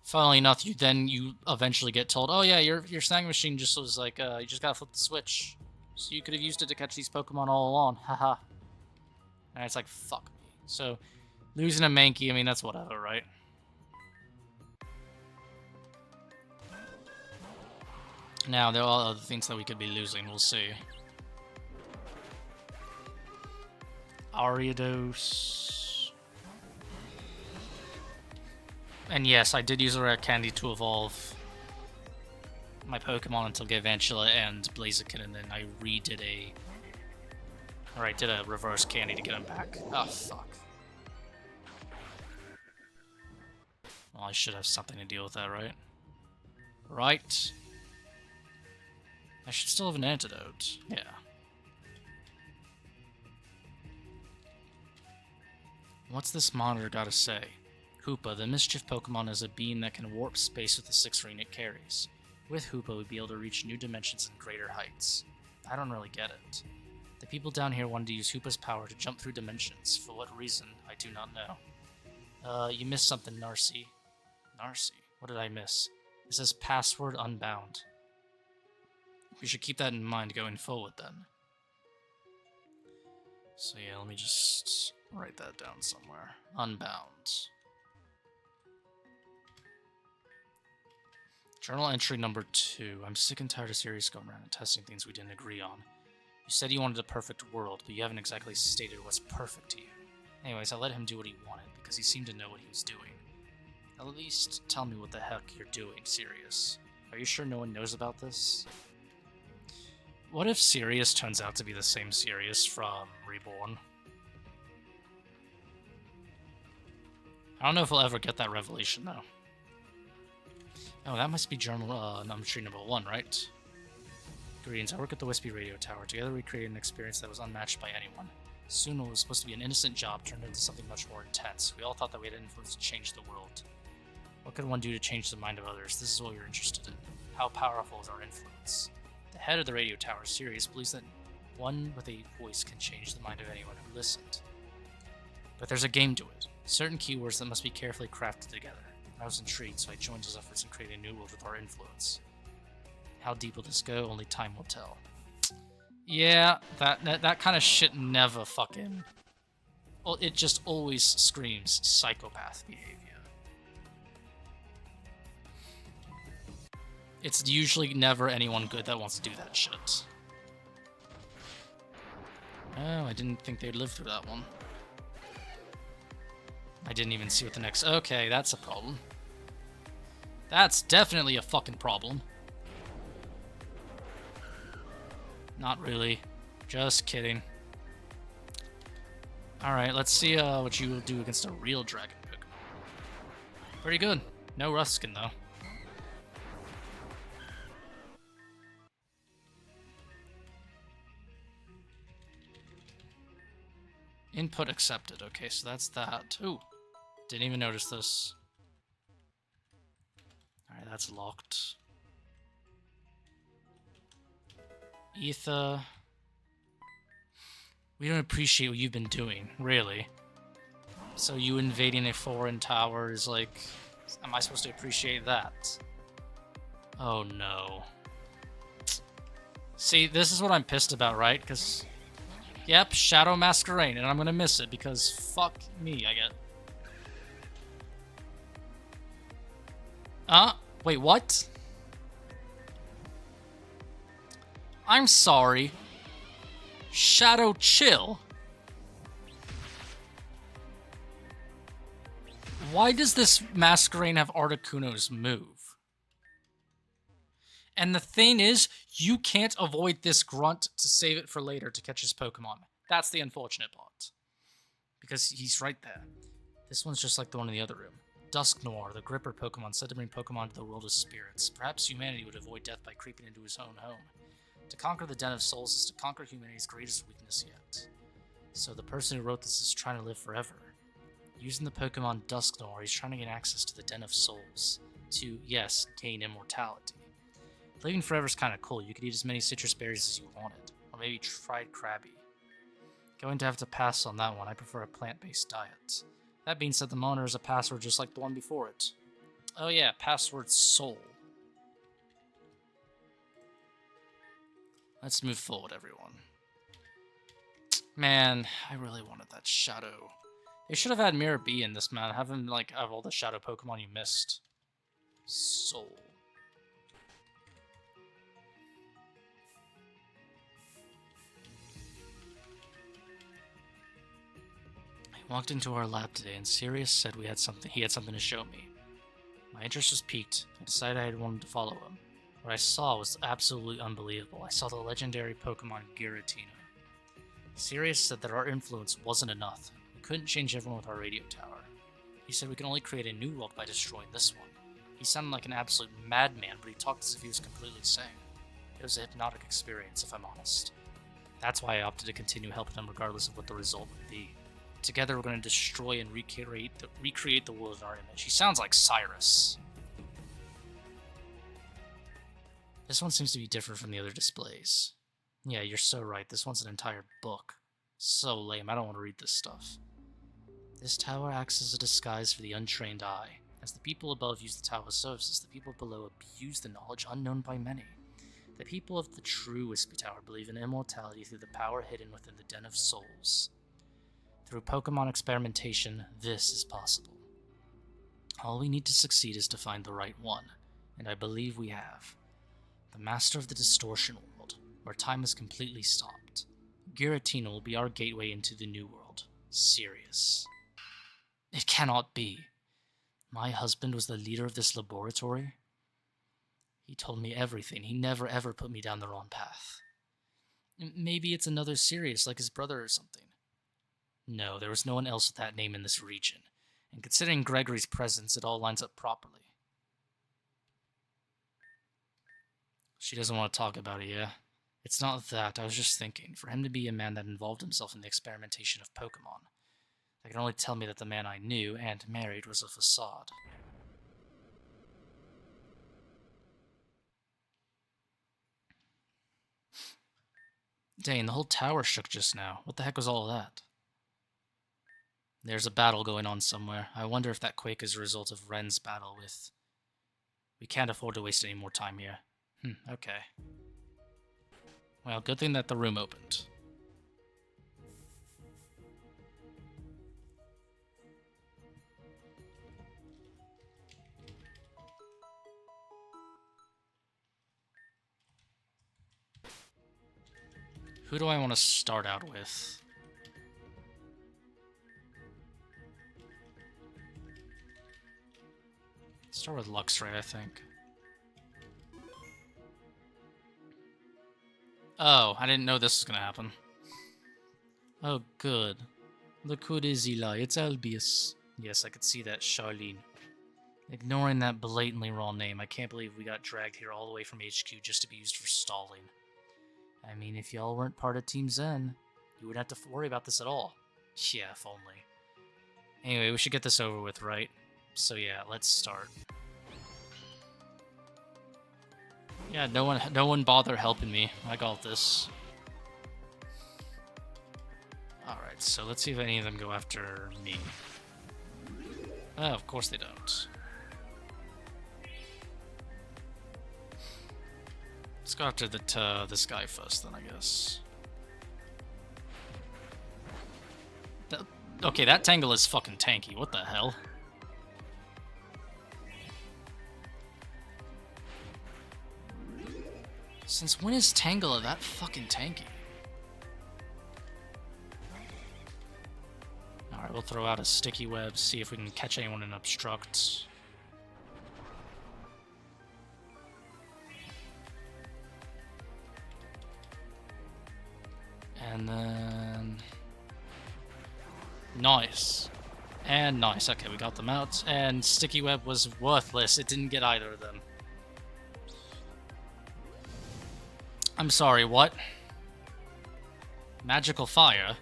Funnily enough, you eventually get told, oh yeah, your snagging machine just was like, you just gotta flip the switch. So you could have used it to catch these Pokemon all along, haha. And it's like, fuck me. So, losing a Mankey, I mean, that's whatever, right? Now, there are other things that we could be losing, we'll see. Ariados. And yes, I did use a rare candy to evolve my Pokemon until Galvantula and Blaziken, and then I redid a... Or I did a reverse candy to get him back. Oh, fuck. Well, I should have something to deal with that, right? Right. I should still have an antidote. Yeah. What's this monitor gotta say? Hoopa, the mischief Pokemon, is a being that can warp space with the 6 ring it carries. With Hoopa, we'd be able to reach new dimensions and greater heights. I don't really get it. The people down here wanted to use Hoopa's power to jump through dimensions. For what reason, I do not know. You missed something, Narcy. Narcy? What did I miss? It says password unbound. We should keep that in mind going forward, then. So yeah, let me just write that down somewhere. Unbound. Journal entry number 2. I'm sick and tired of Sirius going around and testing things we didn't agree on. You said you wanted a perfect world, but you haven't exactly stated what's perfect to you. Anyways, I let him do what he wanted, because he seemed to know what he was doing. At least tell me what the heck you're doing, Sirius. Are you sure no one knows about this? What if Sirius turns out to be the same Sirius from Reborn? I don't know if we'll ever get that revelation, though. Oh, that must be journal entry number 1, right? Greetings, I work at the Wispy Radio Tower. Together we created an experience that was unmatched by anyone. Soon what was supposed to be an innocent job turned into something much more intense. We all thought that we had influence to change the world. What could one do to change the mind of others? This is what we were interested in. How powerful is our influence? The head of the radio tower, Sirius, believes that One with a voice can change the mind of anyone who listened. But there's a game to it. Certain keywords that must be carefully crafted together. I was intrigued, so I joined his efforts in creating a new world with our influence. How deep will this go? Only time will tell. Yeah, that kind of shit never fucking... Well, it just always screams psychopath behavior. It's usually never anyone good that wants to do that shit. Oh, I didn't think they'd live through that one. I didn't even see what the next... Okay, that's a problem. That's definitely a fucking problem. Not really. Just kidding. Alright, let's see what you will do against a real dragon Pokemon. Pretty good. No Ruskin, though. Input accepted. Okay, so that's that. Ooh. Didn't even notice this. Alright, that's locked. Etha. We don't appreciate what you've been doing, really. So you invading a foreign tower is like... Am I supposed to appreciate that? Oh no. See, this is what I'm pissed about, right? Because... Yep, Shadow Masquerade, and I'm gonna miss it because fuck me, I get. Wait, what? I'm sorry. Shadow chill. Why does this Masquerade have Articuno's move? And the thing is, you can't avoid this grunt to save it for later to catch his Pokemon. That's the unfortunate part. Because he's right there. This one's just like the one in the other room. Dusk Noir, the Gripper Pokemon, said to bring Pokemon to the world of spirits. Perhaps humanity would avoid death by creeping into his own home. To conquer the Den of Souls is to conquer humanity's greatest weakness yet. So the person who wrote this is trying to live forever. Using the Pokemon Dusk Noir, he's trying to gain access to the Den of Souls. To, yes, gain immortality. Living forever is kind of cool. You could eat as many citrus berries as you wanted. Or maybe fried Krabby. Going to have to pass on that one. I prefer a plant-based diet. That being said, the monitor is a password just like the one before it. Oh yeah, password soul. Let's move forward, everyone. Man, I really wanted that Shadow. They should have had Mirror B in this, man. Have him, like, have all the Shadow Pokemon you missed. Soul. I walked into our lab today, and Sirius said he had something to show me. My interest was piqued. I decided I wanted to follow him. What I saw was absolutely unbelievable. I saw the legendary Pokemon Giratina. Sirius said that our influence wasn't enough. We couldn't change everyone with our radio tower. He said we can only create a new world by destroying this one. He sounded like an absolute madman, but he talked as if he was completely sane. It was a hypnotic experience, if I'm honest. That's why I opted to continue helping him regardless of what the result would be. Together we're going to destroy and recreate the world in our image. He sounds like Cyrus. This one seems to be different from the other displays. Yeah, you're so right. This one's an entire book. So lame. I don't want to read this stuff. This tower acts as a disguise for the untrained eye. As the people above use the tower's services, the people below abuse the knowledge unknown by many. The people of the true Wispy Tower believe in immortality through the power hidden within the Den of Souls. Through Pokemon experimentation, this is possible. All we need to succeed is to find the right one, and I believe we have. The Master of the Distortion World, where time is completely stopped. Giratina will be our gateway into the new world. Sirius. It cannot be. My husband was the leader of this laboratory? He told me everything. He never ever put me down the wrong path. Maybe it's another Sirius, like his brother or something. No, there was no one else with that name in this region, and considering Gregory's presence, it all lines up properly. She doesn't want to talk about it, yeah? It's not that, I was just thinking, for him to be a man that involved himself in the experimentation of Pokemon, that can only tell me that the man I knew and married was a facade. Dang, the whole tower shook just now. What the heck was all of that? There's a battle going on somewhere. I wonder if that quake is a result of Ren's battle with... We can't afford to waste any more time here. Okay. Well, good thing that the room opened. Who do I want to start out with? Start with Luxray, I think. Oh, I didn't know this was gonna happen. Oh, good. Look who it is, Eli. It's Albius. Yes, I could see that, Charlene. Ignoring that blatantly wrong name, I can't believe we got dragged here all the way from HQ just to be used for stalling. I mean, if y'all weren't part of Team Xen, you wouldn't have to worry about this at all. Yeah, if only. Anyway, we should get this over with, right? So yeah, let's start. Yeah, no one bother helping me. I got this. Alright, so let's see if any of them go after me. Oh, of course they don't. Let's go after this guy first, then, I guess. Okay, that Tangle is fucking tanky. What the hell? Since when is Tangela that fucking tanky? Alright, we'll throw out a sticky web, see if we can catch anyone in obstruct. And then... Nice. And nice. Okay, we got them out. And sticky web was worthless. It didn't get either of them. I'm sorry, what? Magical fire?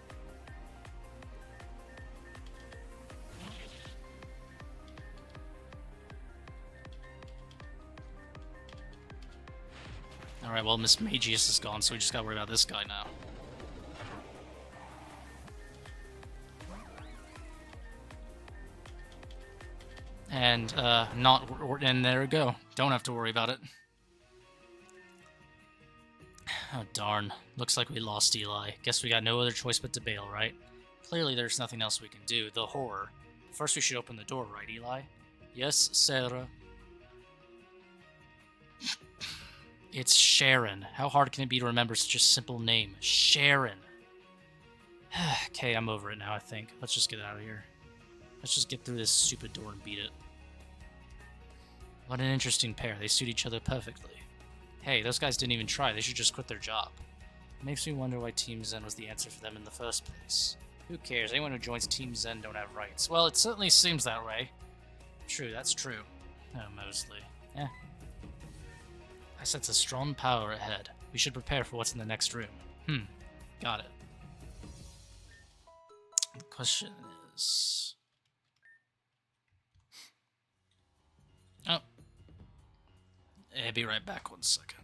Alright, well, Miss Magius is gone, so we just gotta worry about this guy now. And, and there we go. Don't have to worry about it. Oh, darn. Looks like we lost Eli. Guess we got no other choice but to bail, right? Clearly there's nothing else we can do. The horror. First we should open the door, right, Eli? Yes, Sarah. It's Sharon. How hard can it be to remember such a simple name? Sharon. Okay, I'm over it now, I think. Let's just get out of here. Let's just get through this stupid door and beat it. What an interesting pair. They suit each other perfectly. Hey, those guys didn't even try. They should just quit their job. It makes me wonder why Team Xen was the answer for them in the first place. Who cares? Anyone who joins Team Xen don't have rights. Well, it certainly seems that way. True, that's true. Oh, Mosley. Eh. I sense a strong power ahead. We should prepare for what's in the next room. Got it. The question is... Oh. I'll be right back 1 second.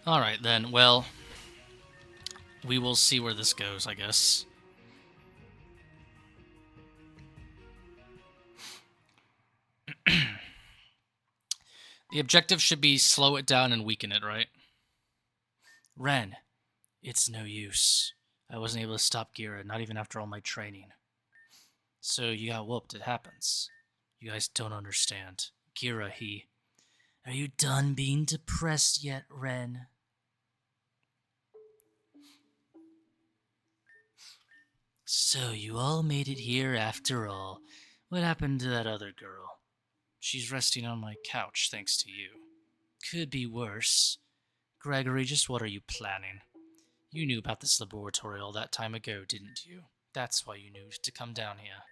Alright then, well, we will see where this goes, I guess. The objective should be slow it down and weaken it, right? Ren, it's no use. I wasn't able to stop Geara, not even after all my training. So you got whooped, it happens. You guys don't understand. Geara, he... Are you done being depressed yet, Ren? So you all made it here after all. What happened to that other girl? She's resting on my couch thanks to you. Could be worse. Gregory, just what are you planning? You knew about this laboratory all that time ago, didn't you? That's why you knew to come down here.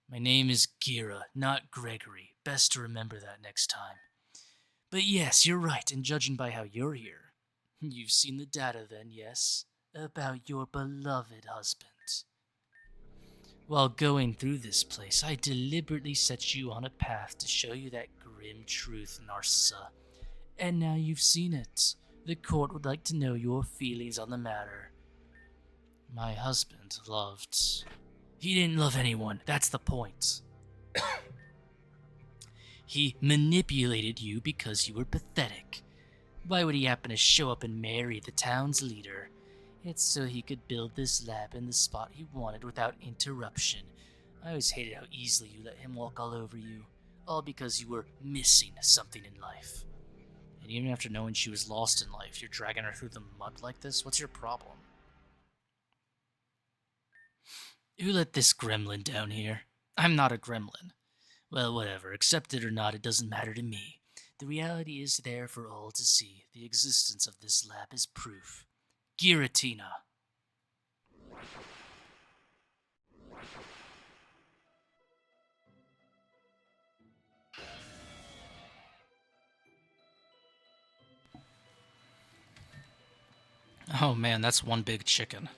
My name is Geara, not Gregory. Best to remember that next time. But yes, you're right, and judging by how you're here, you've seen the data then, yes? About your beloved husband. While going through this place, I deliberately set you on a path to show you that grim truth, Narcissa. And now you've seen it. The court would like to know your feelings on the matter. My husband loved... He didn't love anyone, that's the point. He manipulated you because you were pathetic. Why would he happen to show up and marry the town's leader? It's so he could build this lab in the spot he wanted without interruption. I always hated how easily you let him walk all over you. All because you were missing something in life. And even after knowing she was lost in life, you're dragging her through the mud like this? What's your problem? Who let this gremlin down here? I'm not a gremlin. Well, whatever. Accept it or not, it doesn't matter to me. The reality is there for all to see. The existence of this lab is proof. Giratina. Oh man, that's one big chicken.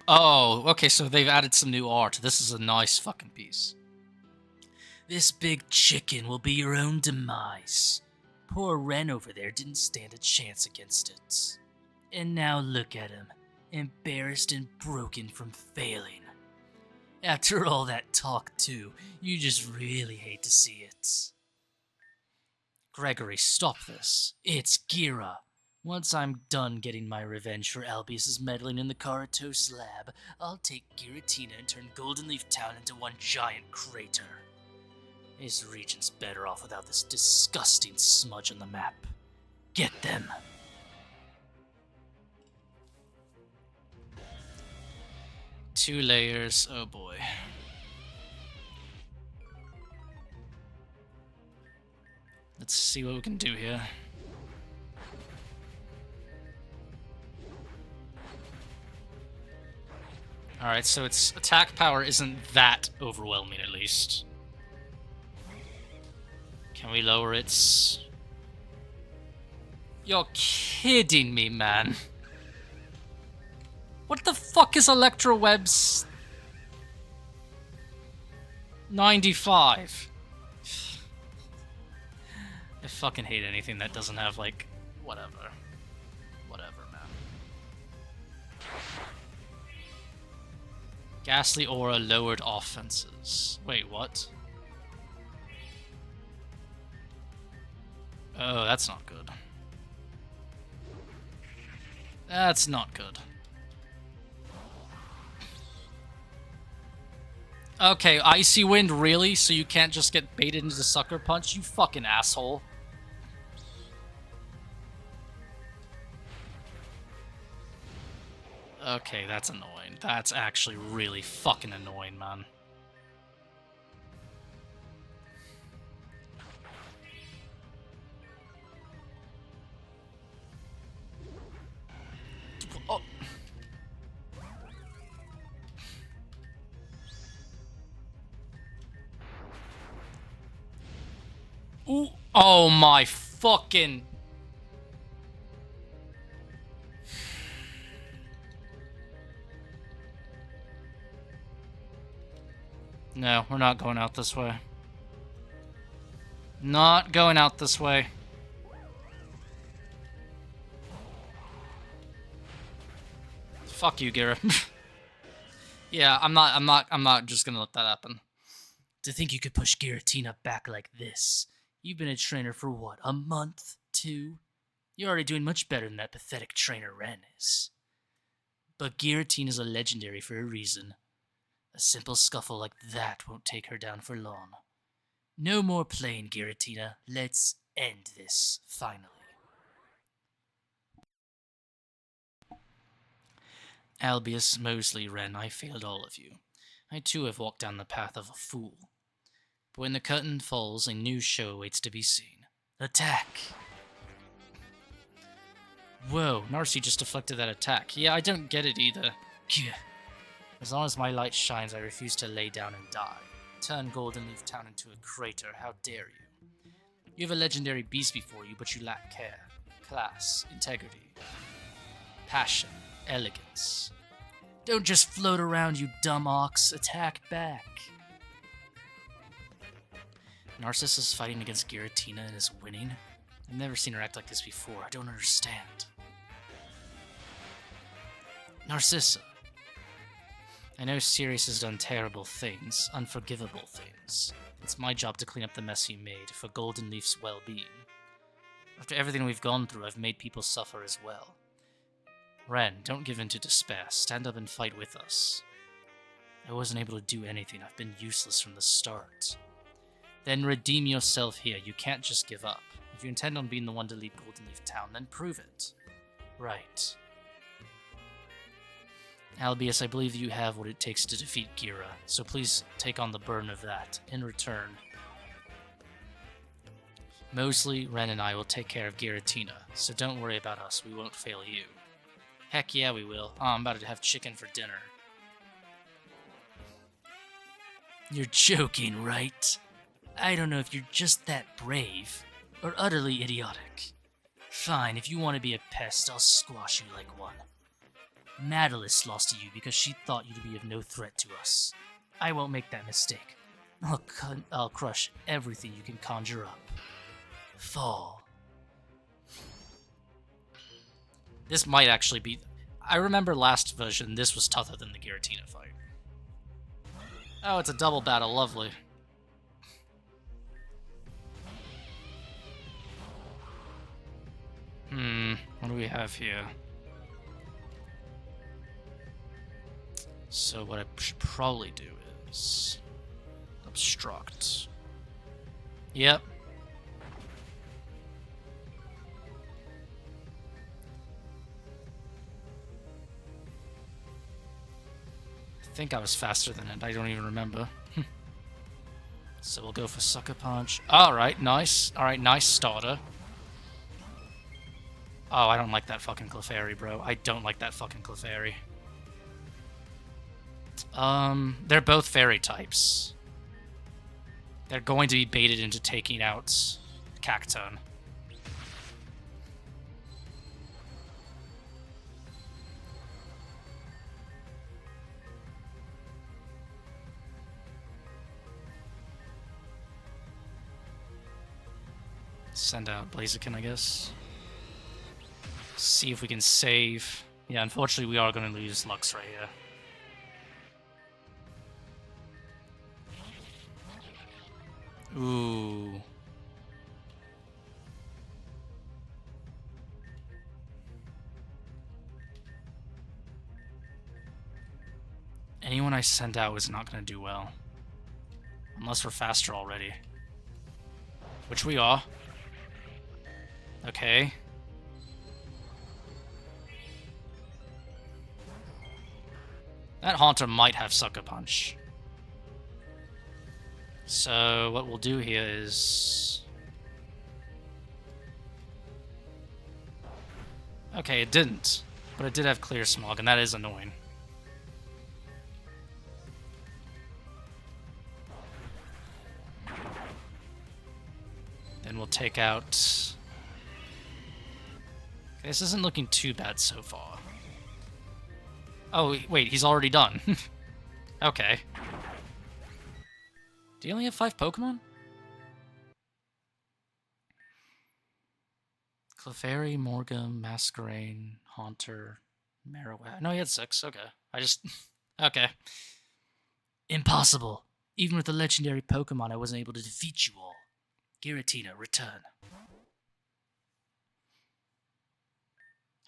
Oh, okay, so they've added some new art. This is a nice fucking piece. This big chicken will be your own demise. Poor Ren over there didn't stand a chance against it. And now look at him, embarrassed and broken from failing. After all that talk too, you just really hate to see it. Gregory, stop this. It's Geara. Once I'm done getting my revenge for Albius's meddling in the Karatos lab, I'll take Giratina and turn Goldenleaf Town into one giant crater. This region's better off without this disgusting smudge on the map. Get them! Two layers, oh boy. Let's see what we can do here. Alright, so its attack power isn't that overwhelming, at least. Can we lower its... You're kidding me, man. What the fuck is Electroweb's... 95? I fucking hate anything that doesn't have, like, whatever. Whatever, man. Ghastly Aura lowered offenses. Wait, what? Oh, that's not good. That's not good. Okay, Icy Wind, really? So you can't just get baited into the Sucker Punch? You fucking asshole. Okay, that's annoying. That's actually really fucking annoying, man. Oh. Ooh. Oh my fucking... No, we're not going out this way. Not going out this way. Fuck you, Geara. Yeah, I'm not just gonna let that happen. To think you could push Giratina back like this. You've been a trainer for what, a month? 2? You're already doing much better than that pathetic trainer Ren is. But Giratina's a legendary for a reason. A simple scuffle like that won't take her down for long. No more playing, Giratina. Let's end this, finally. Albius, Mosley, Ren, I failed all of you. I too have walked down the path of a fool. But when the curtain falls, a new show waits to be seen. Attack! Whoa, Narcy just deflected that attack. Yeah, I don't get it either. As long as my light shines, I refuse to lay down and die. Turn Goldenleaf Town into a crater, how dare you? You have a legendary beast before you, but you lack care, class, integrity, passion, elegance. Don't just float around, you dumb ox. Attack back. Narcissa's fighting against Giratina and is winning? I've never seen her act like this before. I don't understand. Narcissa. I know Sirius has done terrible things, unforgivable things. It's my job to clean up the mess he made, for Goldenleaf's well-being. After everything we've gone through, I've made people suffer as well. Ren, don't give in to despair. Stand up and fight with us. I wasn't able to do anything. I've been useless from the start. Then redeem yourself here. You can't just give up. If you intend on being the one to lead Goldenleaf Town, then prove it. Right. Albius, I believe you have what it takes to defeat Geara, so please take on the burden of that. In return, Mosley, Ren, and I will take care of Giratina, so don't worry about us. We won't fail you. Heck yeah, we will. Oh, I'm about to have chicken for dinner. You're joking, right? I don't know if you're just that brave, or utterly idiotic. Fine, if you want to be a pest, I'll squash you like one. Madalis lost to you because she thought you to be of no threat to us. I won't make that mistake. I'll crush everything you can conjure up. Fall. This might actually be... I remember last version, this was tougher than the Giratina fight. Oh, it's a double battle, lovely. What do we have here? So what I should probably do is... obstruct. Yep. I think I was faster than it, I don't even remember. So we'll go for Sucker Punch. Alright, nice. Alright, nice starter. Oh, I don't like that fucking Clefairy, bro. I don't like that fucking Clefairy. They're both fairy types. They're going to be baited into taking out Cacturne. Send out Blaziken, I guess. See if we can save. Yeah, unfortunately we are going to lose Lux right here. Ooh. Anyone I send out is not going to do well. Unless we're faster already. Which we are. Okay. That Haunter might have Sucker Punch. So what we'll do here is... Okay, it didn't. But it did have Clear Smog, and that is annoying. Then we'll take out... Okay, this isn't looking too bad so far. Oh, wait, he's already done. Okay. Do you only have 5 Pokemon? Clefairy, Morgum, Masquerain, Haunter, Marowak. No, he had 6. Okay. I just... Okay. Impossible. Even with the legendary Pokemon, I wasn't able to defeat you all. Giratina, return.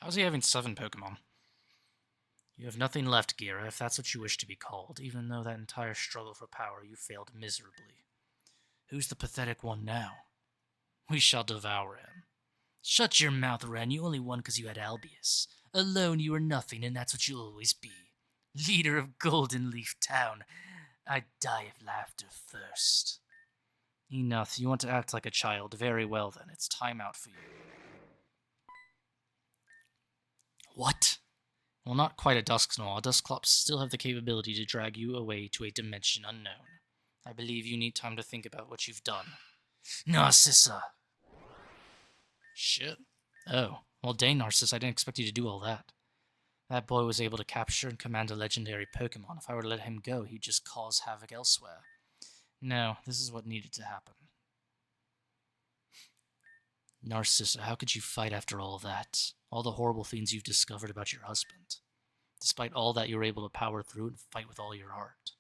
How's he having 7 Pokemon? You have nothing left, Geara, if that's what you wish to be called, even though that entire struggle for power you failed miserably. Who's the pathetic one now? We shall devour him. Shut your mouth, Ren. You only won because you had Albius. Alone you were nothing, and that's what you'll always be. Leader of Goldenleaf Town. I'd die of laughter first. Enough. You want to act like a child. Very well, then. It's time out for you. What? Well, not quite a Dusknoir. Dusclops still have the capability to drag you away to a dimension unknown. I believe you need time to think about what you've done. Narcissa! Shit. Oh. Well, dang, Narcissa, I didn't expect you to do all that. That boy was able to capture and command a legendary Pokemon. If I were to let him go, he'd just cause havoc elsewhere. No, this is what needed to happen. Narcissa, how could you fight after all that? All the horrible things you've discovered about your husband. Despite all that, you were able to power through and fight with all your heart.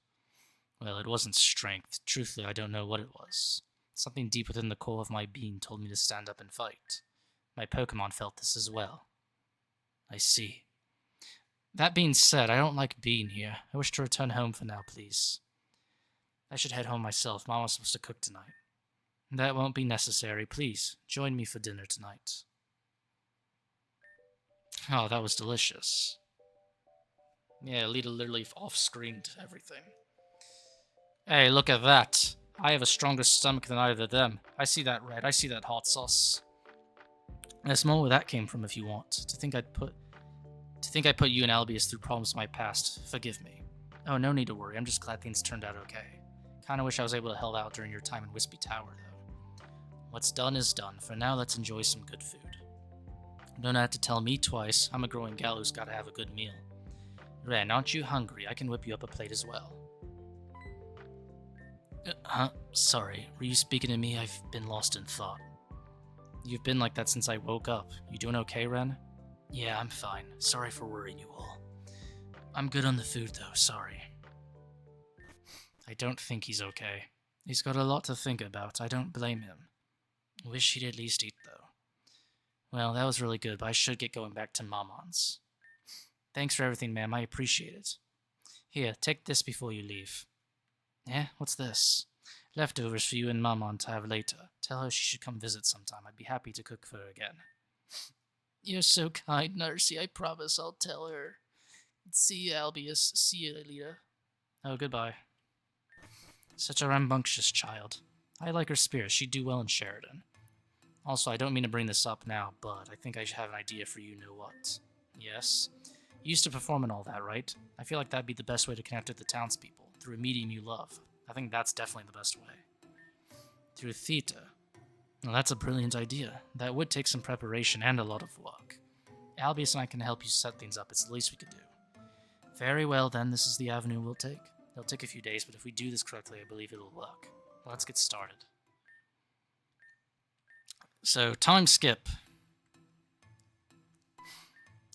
Well, it wasn't strength. Truthfully, I don't know what it was. Something deep within the core of my being told me to stand up and fight. My Pokemon felt this as well. I see. That being said, I don't like being here. I wish to return home for now, please. I should head home myself. Mom was supposed to cook tonight. That won't be necessary. Please, join me for dinner tonight. Oh, that was delicious. Yeah, Aelita literally off-screened everything. Hey, look at that. I have a stronger stomach than either of them. I see that red. I see that hot sauce. There's more where that came from if you want. To think I put you and Albius through problems of my past. Forgive me. Oh, no need to worry. I'm just glad things turned out okay. Kinda wish I was able to help out during your time in Wispy Tower, though. What's done is done. For now, let's enjoy some good food. You don't have to tell me twice. I'm a growing gal who's gotta have a good meal. Ren, aren't you hungry? I can whip you up a plate as well. Sorry. Were you speaking to me? I've been lost in thought. You've been like that since I woke up. You doing okay, Ren? Yeah, I'm fine. Sorry for worrying you all. I'm good on the food, though. Sorry. I don't think he's okay. He's got a lot to think about. I don't blame him. Wish he'd at least eat, though. Well, that was really good, but I should get going back to Mamon's. Thanks for everything, ma'am. I appreciate it. Here, take this before you leave. Eh? What's this? Leftovers for you and Mamon to have later. Tell her she should come visit sometime. I'd be happy to cook for her again. You're so kind, Narcy. I promise I'll tell her. See you, Albius. See you, Aelita. Oh, goodbye. Such a rambunctious child. I like her spirit. She'd do well in Sheridan. Also, I don't mean to bring this up now, but I think I should have an idea for you know what. Yes? You used to perform and all that, right? I feel like that'd be the best way to connect with the townspeople, through a medium you love. I think that's definitely the best way. Through Theta. Well, that's a brilliant idea. That would take some preparation and a lot of work. Albius and I can help you set things up. It's the least we could do. Very well, then. This is the avenue we'll take. It'll take a few days, but if we do this correctly, I believe it'll work. Let's get started. So, time skip.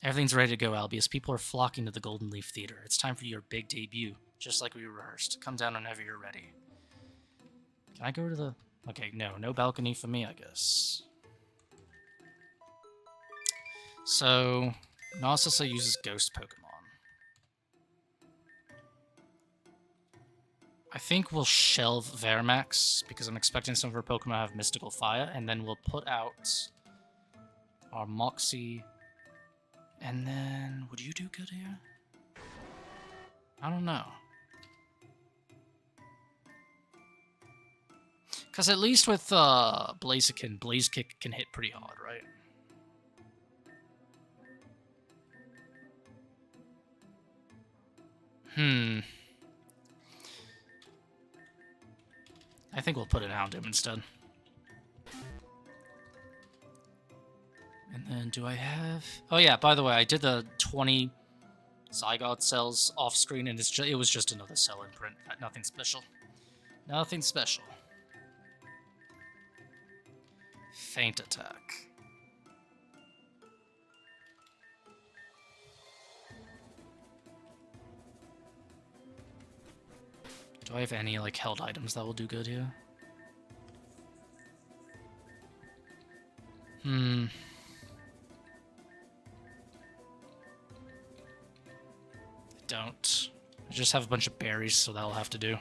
Everything's ready to go, Albius. People are flocking to the Goldenleaf Theater. It's time for your big debut, just like we rehearsed. Come down whenever you're ready. Can I go to the... Okay, no balcony for me, I guess. So, Narcissa uses Ghost Pokemon. I think we'll shelve Vermax, because I'm expecting some of her Pokemon to have Mystical Fire, and then we'll put out our Moxie, and then... Would you do good here? I don't know. Because at least with Blaziken, Blaze Kick can hit pretty hard, right? I think we'll put it Houndoom instead. And then do I have... Oh yeah, by the way, I did the 20 Zygote cells off screen, and it was just another cell imprint. Nothing special. Nothing special. Feint Attack. Do I have any, like, held items that will do good here? I don't. I just have a bunch of berries, so that'll have to do.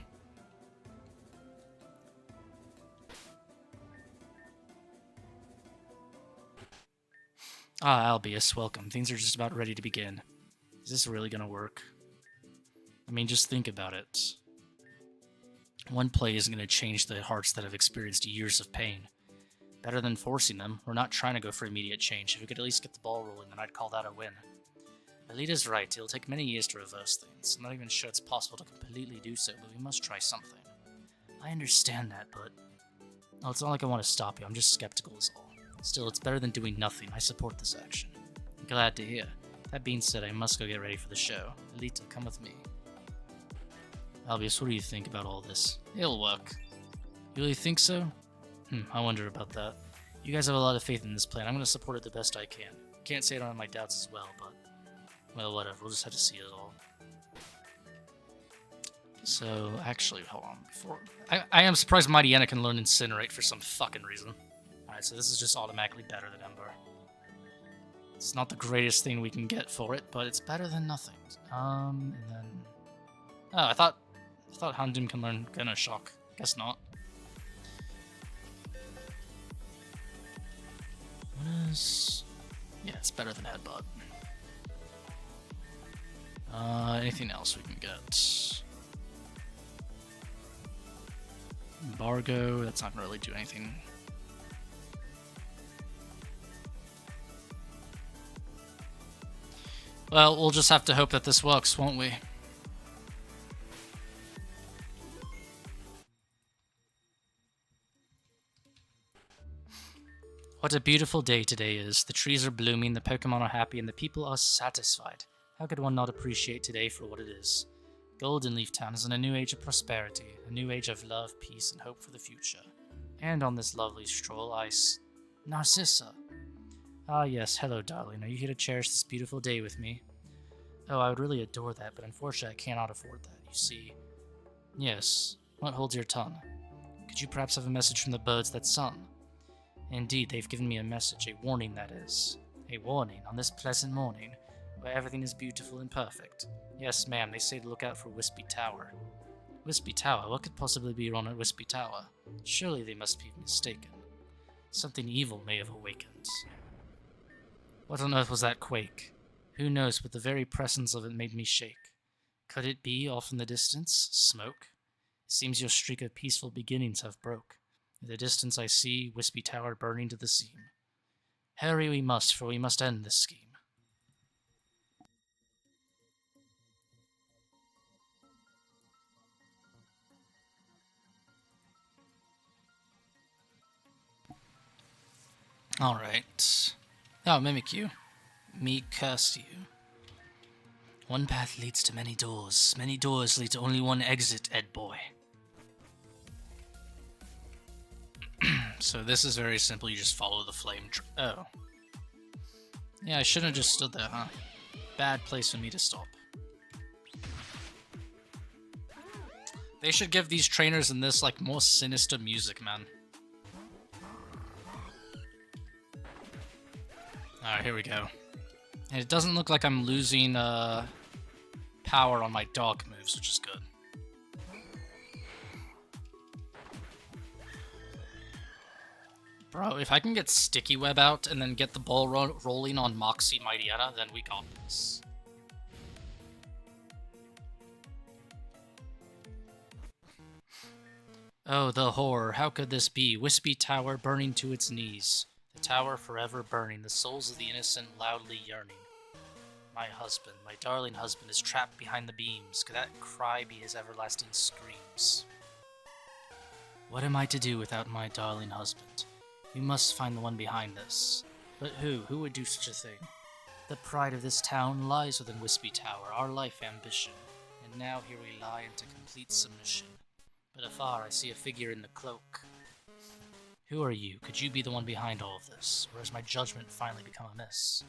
Ah, Albius, welcome. Things are just about ready to begin. Is this really gonna work? I mean, just think about it. One play isn't gonna change the hearts that have experienced years of pain. Better than forcing them. We're not trying to go for immediate change. If we could at least get the ball rolling, then I'd call that a win. Aelita's right. It'll take many years to reverse things. I'm not even sure it's possible to completely do so, but we must try something. I understand that, but... Well, it's not like I want to stop you. I'm just skeptical is all. Still, it's better than doing nothing. I support this action. I'm glad to hear. That being said, I must go get ready for the show. Aelita, come with me. Albius, what do you think about all this? It'll work. You really think so? I wonder about that. You guys have a lot of faith in this plan. I'm going to support it the best I can. Can't say I don't have my doubts as well, but... Well, whatever. We'll just have to see it all. So, actually, hold on. Before I am surprised Mighty Anna can learn Incinerate for some fucking reason. Alright, so this is just automatically better than Ember. It's not the greatest thing we can get for it, but it's better than nothing. And then... Oh, I thought Houndoom can learn Gonna Shock. Guess not. What is... Yeah, it's better than Headbutt. Anything else we can get? Embargo, that's not gonna really do anything. Well, we'll just have to hope that this works, won't we? What a beautiful day today is. The trees are blooming, the Pokemon are happy, and the people are satisfied. How could one not appreciate today for what it is? Goldenleaf Town is in a new age of prosperity, a new age of love, peace, and hope for the future. And on this lovely stroll, Narcissa. Ah yes, hello darling, are you here to cherish this beautiful day with me? Oh, I would really adore that, but unfortunately I cannot afford that, you see. Yes, what holds your tongue? Could you perhaps have a message from the birds that sung? Indeed, they've given me a message, a warning that is. A warning on this pleasant morning, where everything is beautiful and perfect. Yes, ma'am, they say to look out for Wispy Tower. Wispy Tower? What could possibly be wrong at Wispy Tower? Surely they must be mistaken. Something evil may have awakened. What on earth was that quake? Who knows, but the very presence of it made me shake. Could it be, off in the distance, smoke? It seems your streak of peaceful beginnings have broke. In the distance I see Wispy Tower burning to the seam. Hurry we must, for we must end this scheme. Alright. Oh, Mimikyu. Me curse you. One path leads to many doors. Many doors lead to only one exit, Ed boy. So this is very simple. You just follow the flame. Oh. Yeah, I shouldn't have just stood there, huh? Bad place for me to stop. They should give these trainers in this, like, more sinister music, man. Alright, here we go. And it doesn't look like I'm losing power on my dog moves, which is good. Bro, if I can get Sticky Web out and then get the ball rolling on Moxie Mighty Anna, then we got this. Oh, the horror. How could this be? Wispy Tower burning to its knees. The tower forever burning, the souls of the innocent loudly yearning. My husband, my darling husband, is trapped behind the beams. Could that cry be his everlasting screams? What am I to do without my darling husband? We must find the one behind this. But who? Who would do such a thing? The pride of this town lies within Wispy Tower, our life ambition. And now here we lie into complete submission. But afar I see a figure in the cloak. Who are you? Could you be the one behind all of this? Or has my judgment finally become amiss?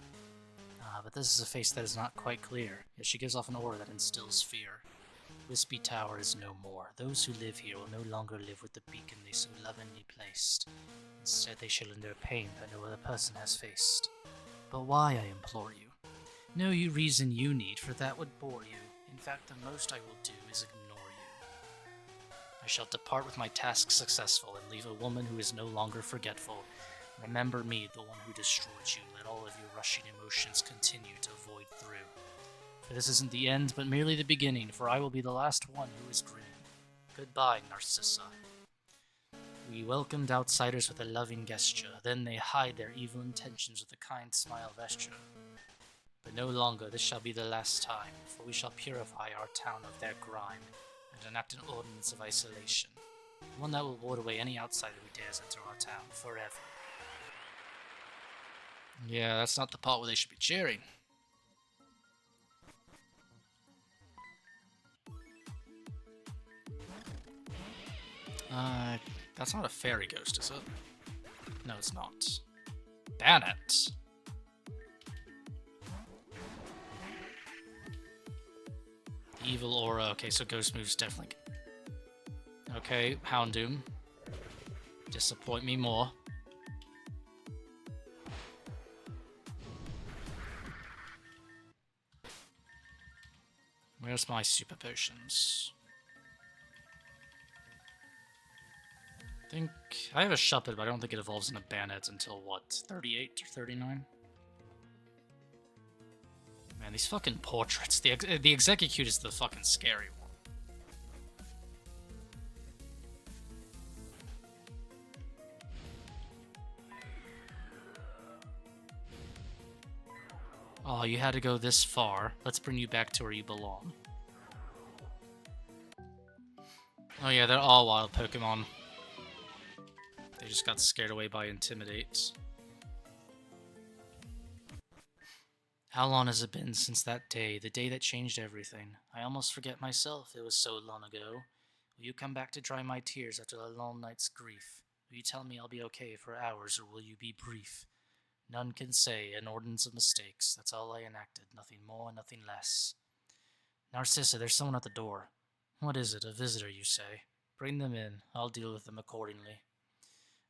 But this is a face that is not quite clear, yet she gives off an aura that instills fear. Wispy Tower is no more. Those who live here will no longer live with the beacon they so lovingly placed. Instead, they shall endure pain that no other person has faced. But why, I implore you? No reason you need, for that would bore you. In fact, the most I will do is ignore you. I shall depart with my task successful and leave a woman who is no longer forgetful. Remember me, the one who destroyed you. Let all of your rushing emotions continue to void through. For this isn't the end, but merely the beginning, for I will be the last one who is grinning. Goodbye, Narcissa. We welcomed outsiders with a loving gesture, then they hide their evil intentions with a kind smile vesture. But no longer, this shall be the last time, for we shall purify our town of their grime, and enact an ordinance of isolation, one that will ward away any outsider who dares enter our town forever. Yeah, that's not the part where they should be cheering. That's not a fairy ghost, is it? No, it's not. Ban it! Evil aura. Okay, so ghost moves definitely. Okay, Houndoom. Disappoint me more. Where's my super potions? I think I have a Shuppet, but I don't think it evolves into Banet until what, 38 or 39? Man, these fucking portraits. The Execute is the fucking scary one. Oh, you had to go this far. Let's bring you back to where you belong. Oh yeah, they're all wild Pokemon. They just got scared away by Intimidate. How long has it been since that day, the day that changed everything? I almost forget myself, it was so long ago. Will you come back to dry my tears after a long night's grief? Will you tell me I'll be okay for hours, or will you be brief? None can say, an ordinance of mistakes, that's all I enacted, nothing more, nothing less. Narcissa, there's someone at the door. What is it, a visitor, you say? Bring them in, I'll deal with them accordingly.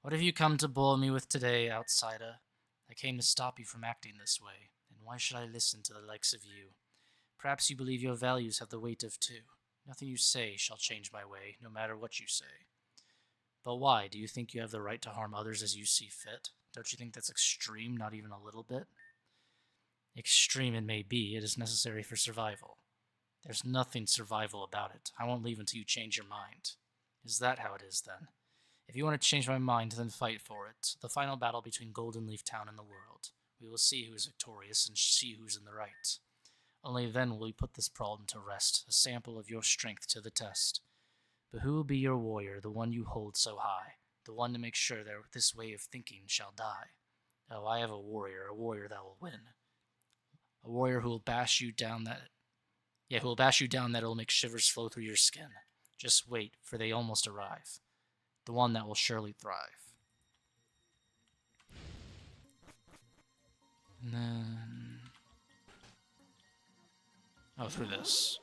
What have you come to bore me with today, outsider? I came to stop you from acting this way, and why should I listen to the likes of you? Perhaps you believe your values have the weight of two. Nothing you say shall change my way, no matter what you say. But why? Do you think you have the right to harm others as you see fit? Don't you think that's extreme, not even a little bit? Extreme it may be, it is necessary for survival. There's nothing survival about it. I won't leave until you change your mind. Is that how it is, then? If you want to change my mind, then fight for it. The final battle between Goldenleaf Town and the world. We will see who is victorious and see who's in the right. Only then will we put this problem to rest, a sample of your strength to the test. But who will be your warrior, the one you hold so high? The one to make sure that this way of thinking shall die? Oh, I have a warrior that will win. A warrior who will bash you down that will make shivers flow through your skin. Just wait, for they almost arrive. The one that will surely thrive. And then... oh, through this.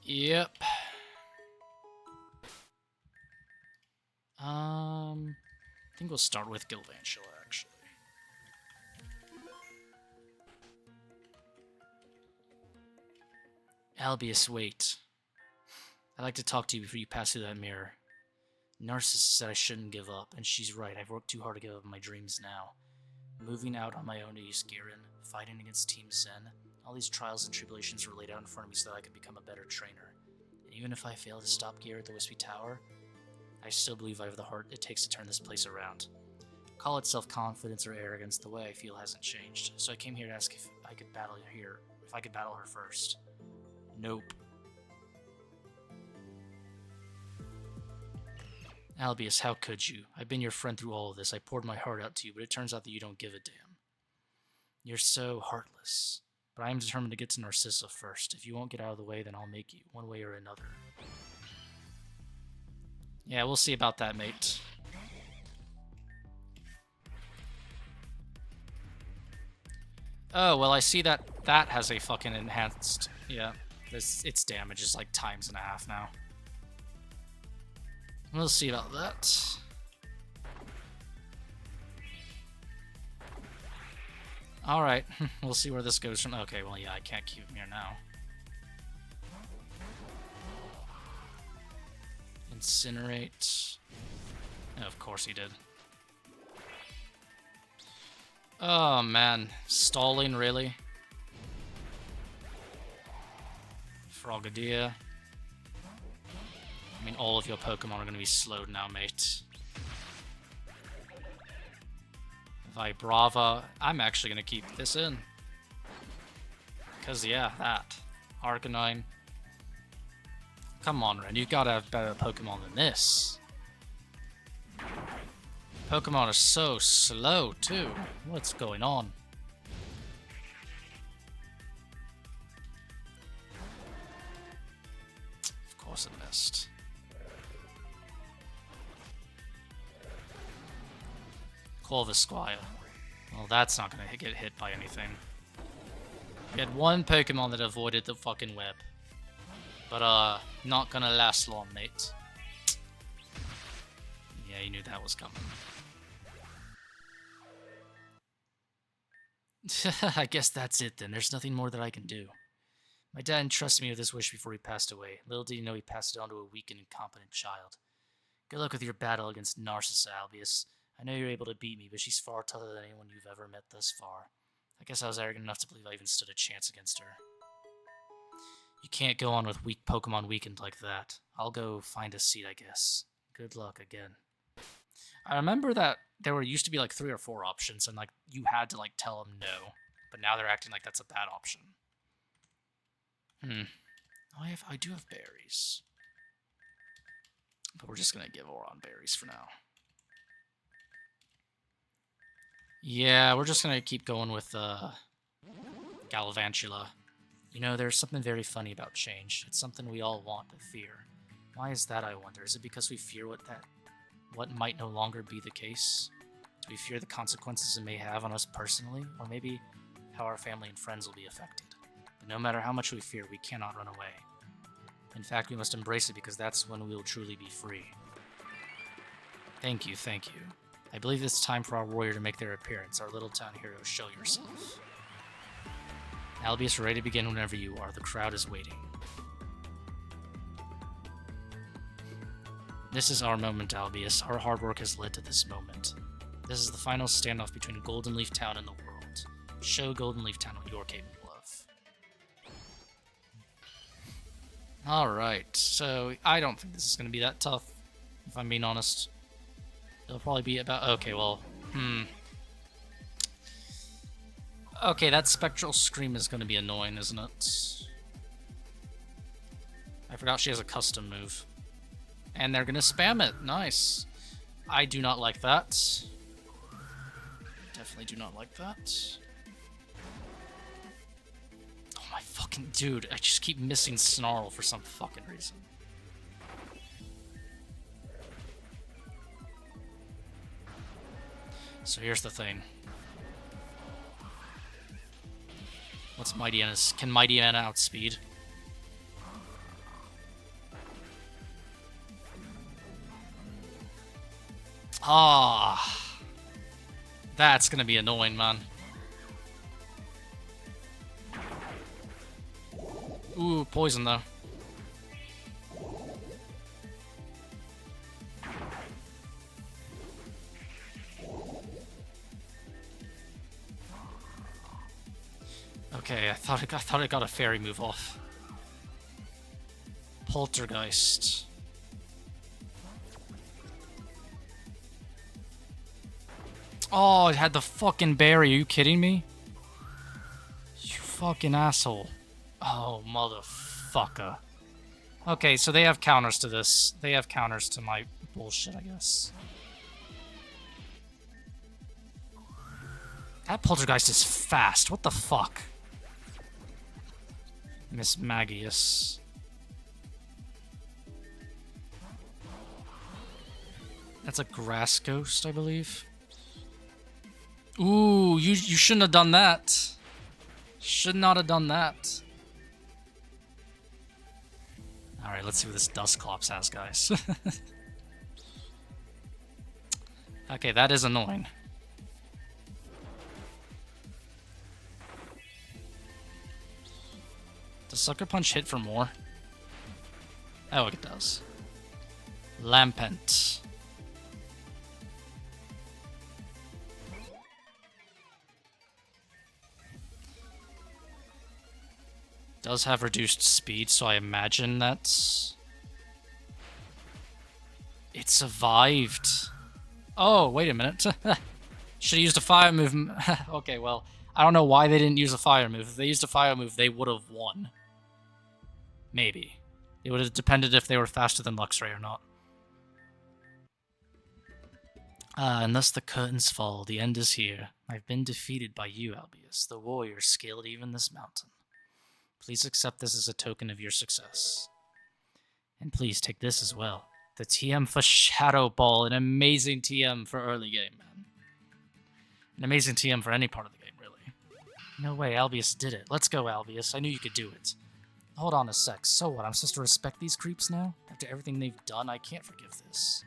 Yep. I think we'll start with Gilvantula, actually. Albius, wait. I'd like to talk to you before you pass through that mirror. Narcissa said I shouldn't give up, and she's right. I've worked too hard to give up my dreams now. Moving out on my own to East Giran, fighting against Team Xen, all these trials and tribulations were laid out in front of me so that I could become a better trainer. And even if I fail to stop Geara at the Wispy Tower, I still believe I have the heart it takes to turn this place around. Call it self-confidence or arrogance, the way I feel hasn't changed. So I came here to ask if I could battle her first. Nope. Albius, how could you? I've been your friend through all of this. I poured my heart out to you, but it turns out that you don't give a damn. You're so heartless. But I am determined to get to Narcissa first. If you won't get out of the way, then I'll make you, one way or another. Yeah, we'll see about that, mate. Oh, well, I see that has a fucking enhanced... yeah. Its damage is like times and a half now. We'll see about that. Alright, we'll see where this goes from. Okay, well, yeah, I can't keep him here now. Incinerate. Oh, of course he did. Oh, man. Stalling, really? Frogadier. I mean, all of your Pokemon are going to be slowed now, mate. Vibrava. I'm actually going to keep this in. Because, yeah, that. Arcanine. Come on, Ren. You've got to have better Pokemon than this. Pokemon are so slow, too. What's going on? Of course it missed. Corvisquire. Well, that's not gonna get hit by anything. We had one Pokemon that avoided the fucking web. But, not gonna last long, mate. Yeah, you knew that was coming. I guess that's it then. There's nothing more that I can do. My dad entrusted me with this wish before he passed away. Little did he know he passed it on to a weak and incompetent child. Good luck with your battle against Narcissa, Albius. I know you're able to beat me, but she's far tougher than anyone you've ever met thus far. I guess I was arrogant enough to believe I even stood a chance against her. You can't go on with weak Pokemon weakened like that. I'll go find a seat, I guess. Good luck again. I remember that there used to be like 3 or 4 options, and like you had to like tell them no, but now they're acting like that's a bad option. I do have berries, but we're just gonna give Oron berries for now. Yeah, we're just gonna keep going with Galvantula. You know, there's something very funny about change. It's something we all want but fear. Why is that, I wonder? Is it because we fear what might no longer be the case? Do we fear the consequences it may have on us personally? Or maybe how our family and friends will be affected? But no matter how much we fear, we cannot run away. In fact, we must embrace it because that's when we will truly be free. Thank you, thank you. I believe it's time for our warrior to make their appearance. Our little town hero, show yourself. Albius, ready to begin whenever you are. The crowd is waiting. This is our moment, Albius. Our hard work has led to this moment. This is the final standoff between Goldenleaf Town and the world. Show Goldenleaf Town what you're capable of. Alright, so I don't think this is going to be that tough, if I'm being honest. It'll probably be about... Okay, well, Okay, that Spectral Scream is going to be annoying, isn't it? I forgot she has a custom move. And they're going to spam it. Nice. I do not like that. Definitely do not like that. Oh my fucking... Dude, I just keep missing Snarl for some fucking reason. So here's the thing. What's Mighty Anna's? Can Mighty Anna outspeed? Ah, that's gonna be annoying, man. Ooh, poison though. Okay, I thought it got a fairy move off. Poltergeist. Oh, it had the fucking berry. Are you kidding me? You fucking asshole. Oh, motherfucker. Okay, so they have counters to this. They have counters to my bullshit, I guess. That Poltergeist is fast. What the fuck? Miss Magius. That's a Grass Ghost, I believe. Ooh, you shouldn't have done that. Should not have done that. Alright, let's see what this Dusclops has, guys. Okay, that is annoying. Does Sucker Punch hit for more? Oh, it does. Lampent. Does have reduced speed, so I imagine that's... It survived. Oh, wait a minute. Should have used a fire move. Okay, well, I don't know why they didn't use a fire move. If they used a fire move, they would have won. Maybe. It would have depended if they were faster than Luxray or not. And thus the curtains fall. The end is here. I've been defeated by you, Albius. The warrior scaled even this mountain. Please accept this as a token of your success. And please take this as well. The TM for Shadow Ball. An amazing TM for early game, man. An amazing TM for any part of the game, really. No way, Albius did it. Let's go, Albius. I knew you could do it. Hold on a sec. So what, I'm supposed to respect these creeps now? After everything they've done, I can't forgive this.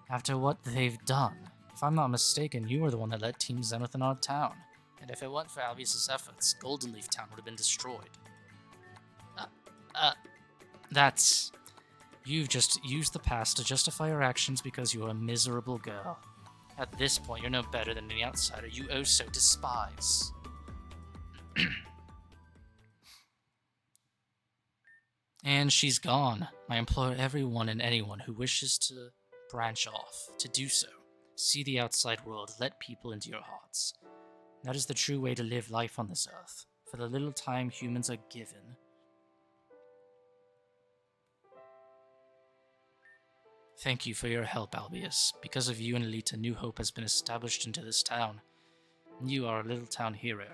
After what they've done. If I'm not mistaken, you were the one that let Team Xen within our town. And if it weren't for Albius' efforts, Goldenleaf Town would have been destroyed. That's... You've just used the past to justify your actions because you're a miserable girl. At this point, you're no better than any outsider you oh so despise. And she's gone. I implore everyone and anyone who wishes to branch off to do so. See the outside world, let people into your hearts. That is the true way to live life on this earth. For the little time humans are given. Thank you for your help, Albius. Because of you and Aelita, new hope has been established into this town. You are a little town hero.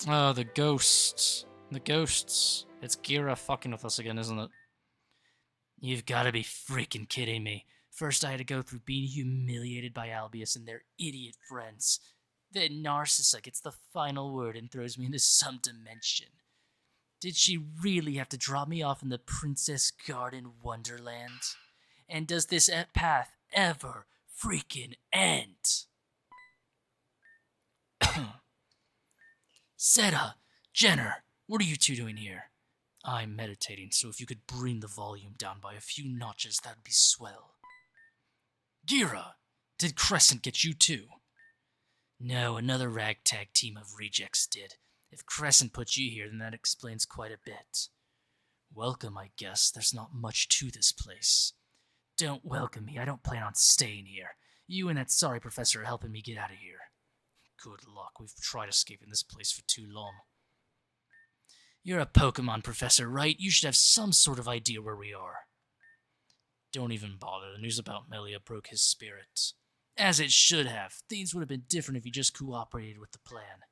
Oh, the ghosts. The ghosts. It's Geara fucking with us again, isn't it? You've gotta be freaking kidding me. First I had to go through being humiliated by Albius and their idiot friends. Then Narcissa gets the final word and throws me into some dimension. Did she really have to drop me off in the Princess Garden Wonderland? And does this path ever freaking end? Zetta, Jenner, what are you two doing here? I'm meditating, so if you could bring the volume down by a few notches, that'd be swell. Geara, did Crescent get you too? No, another ragtag team of rejects did. If Crescent put you here, then that explains quite a bit. Welcome, I guess. There's not much to this place. Don't welcome me. I don't plan on staying here. You and that sorry professor are helping me get out of here. Good luck. We've tried escaping this place for too long. You're a Pokemon professor, right? You should have some sort of idea where we are. Don't even bother. The news about Melia broke his spirit. As it should have. Things would have been different if you just cooperated with the plan.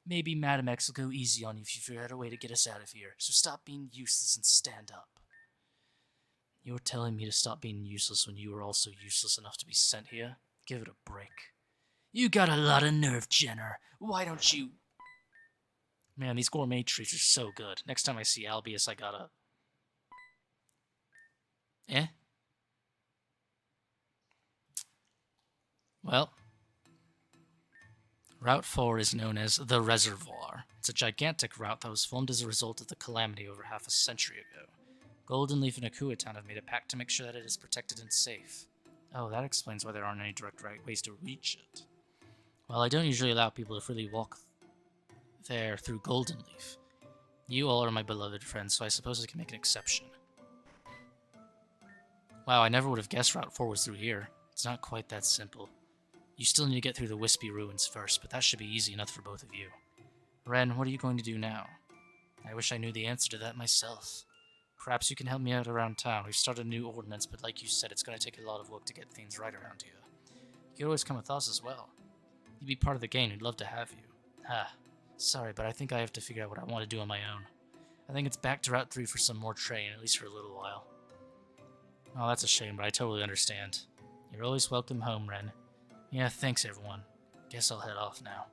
Maybe Madam X will go easy on you if you figure out a way to get us out of here. So stop being useless and stand up. You're telling me to stop being useless when you were also useless enough to be sent here? Give it a break. You got a lot of nerve, Jenner. Why don't you... Man, these gourmet treats are so good. Next time I see Albius, I gotta... Well, Route 4 is known as the Reservoir. It's a gigantic route that was formed as a result of the calamity over half a century ago. Goldenleaf and Akua Town have made a pact to make sure that it is protected and safe. Oh, that explains why there aren't any direct ways to reach it. Well, I don't usually allow people to freely walk there through Goldenleaf. You all are my beloved friends, so I suppose I can make an exception. Wow, I never would have guessed Route 4 was through here. It's not quite that simple. You still need to get through the Wispy ruins first, but that should be easy enough for both of you. Ren, what are you going to do now? I wish I knew the answer to that myself. Perhaps you can help me out around town. We've started a new ordinance, but like you said, it's going to take a lot of work to get things right around here. You could always come with us as well. You'd be part of the gang. We'd love to have you. Sorry, but I think I have to figure out what I want to do on my own. I think it's back to Route 3 for some more training, at least for a little while. Oh, that's a shame, but I totally understand. You're always welcome home, Ren. Yeah, thanks everyone. Guess I'll head off now.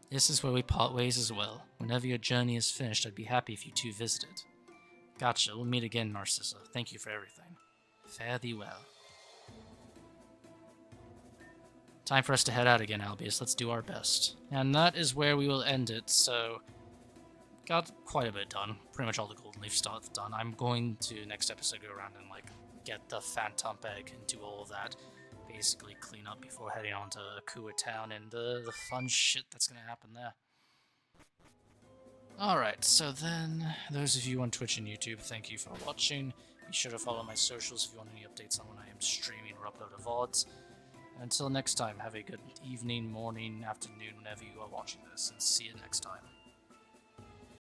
This is where we part ways as well. Whenever your journey is finished, I'd be happy if you two visited. Gotcha, we'll meet again, Narcissa. Thank you for everything. Fare thee well. Time for us to head out again, Albius. Let's do our best. And that is where we will end it, so... Got quite a bit done. Pretty much all the Goldenleaf stuff done. I'm going to, next episode, go around and, like, get the Phantom Egg and do all of that. Basically clean up before heading on to Kua Town and the fun shit that's gonna happen there. Alright, so then, those of you on Twitch and YouTube, thank you for watching. Be sure to follow my socials if you want any updates on when I am streaming or upload VODs. Until next time, have a good evening, morning, afternoon, whenever you are watching this, and see you next time.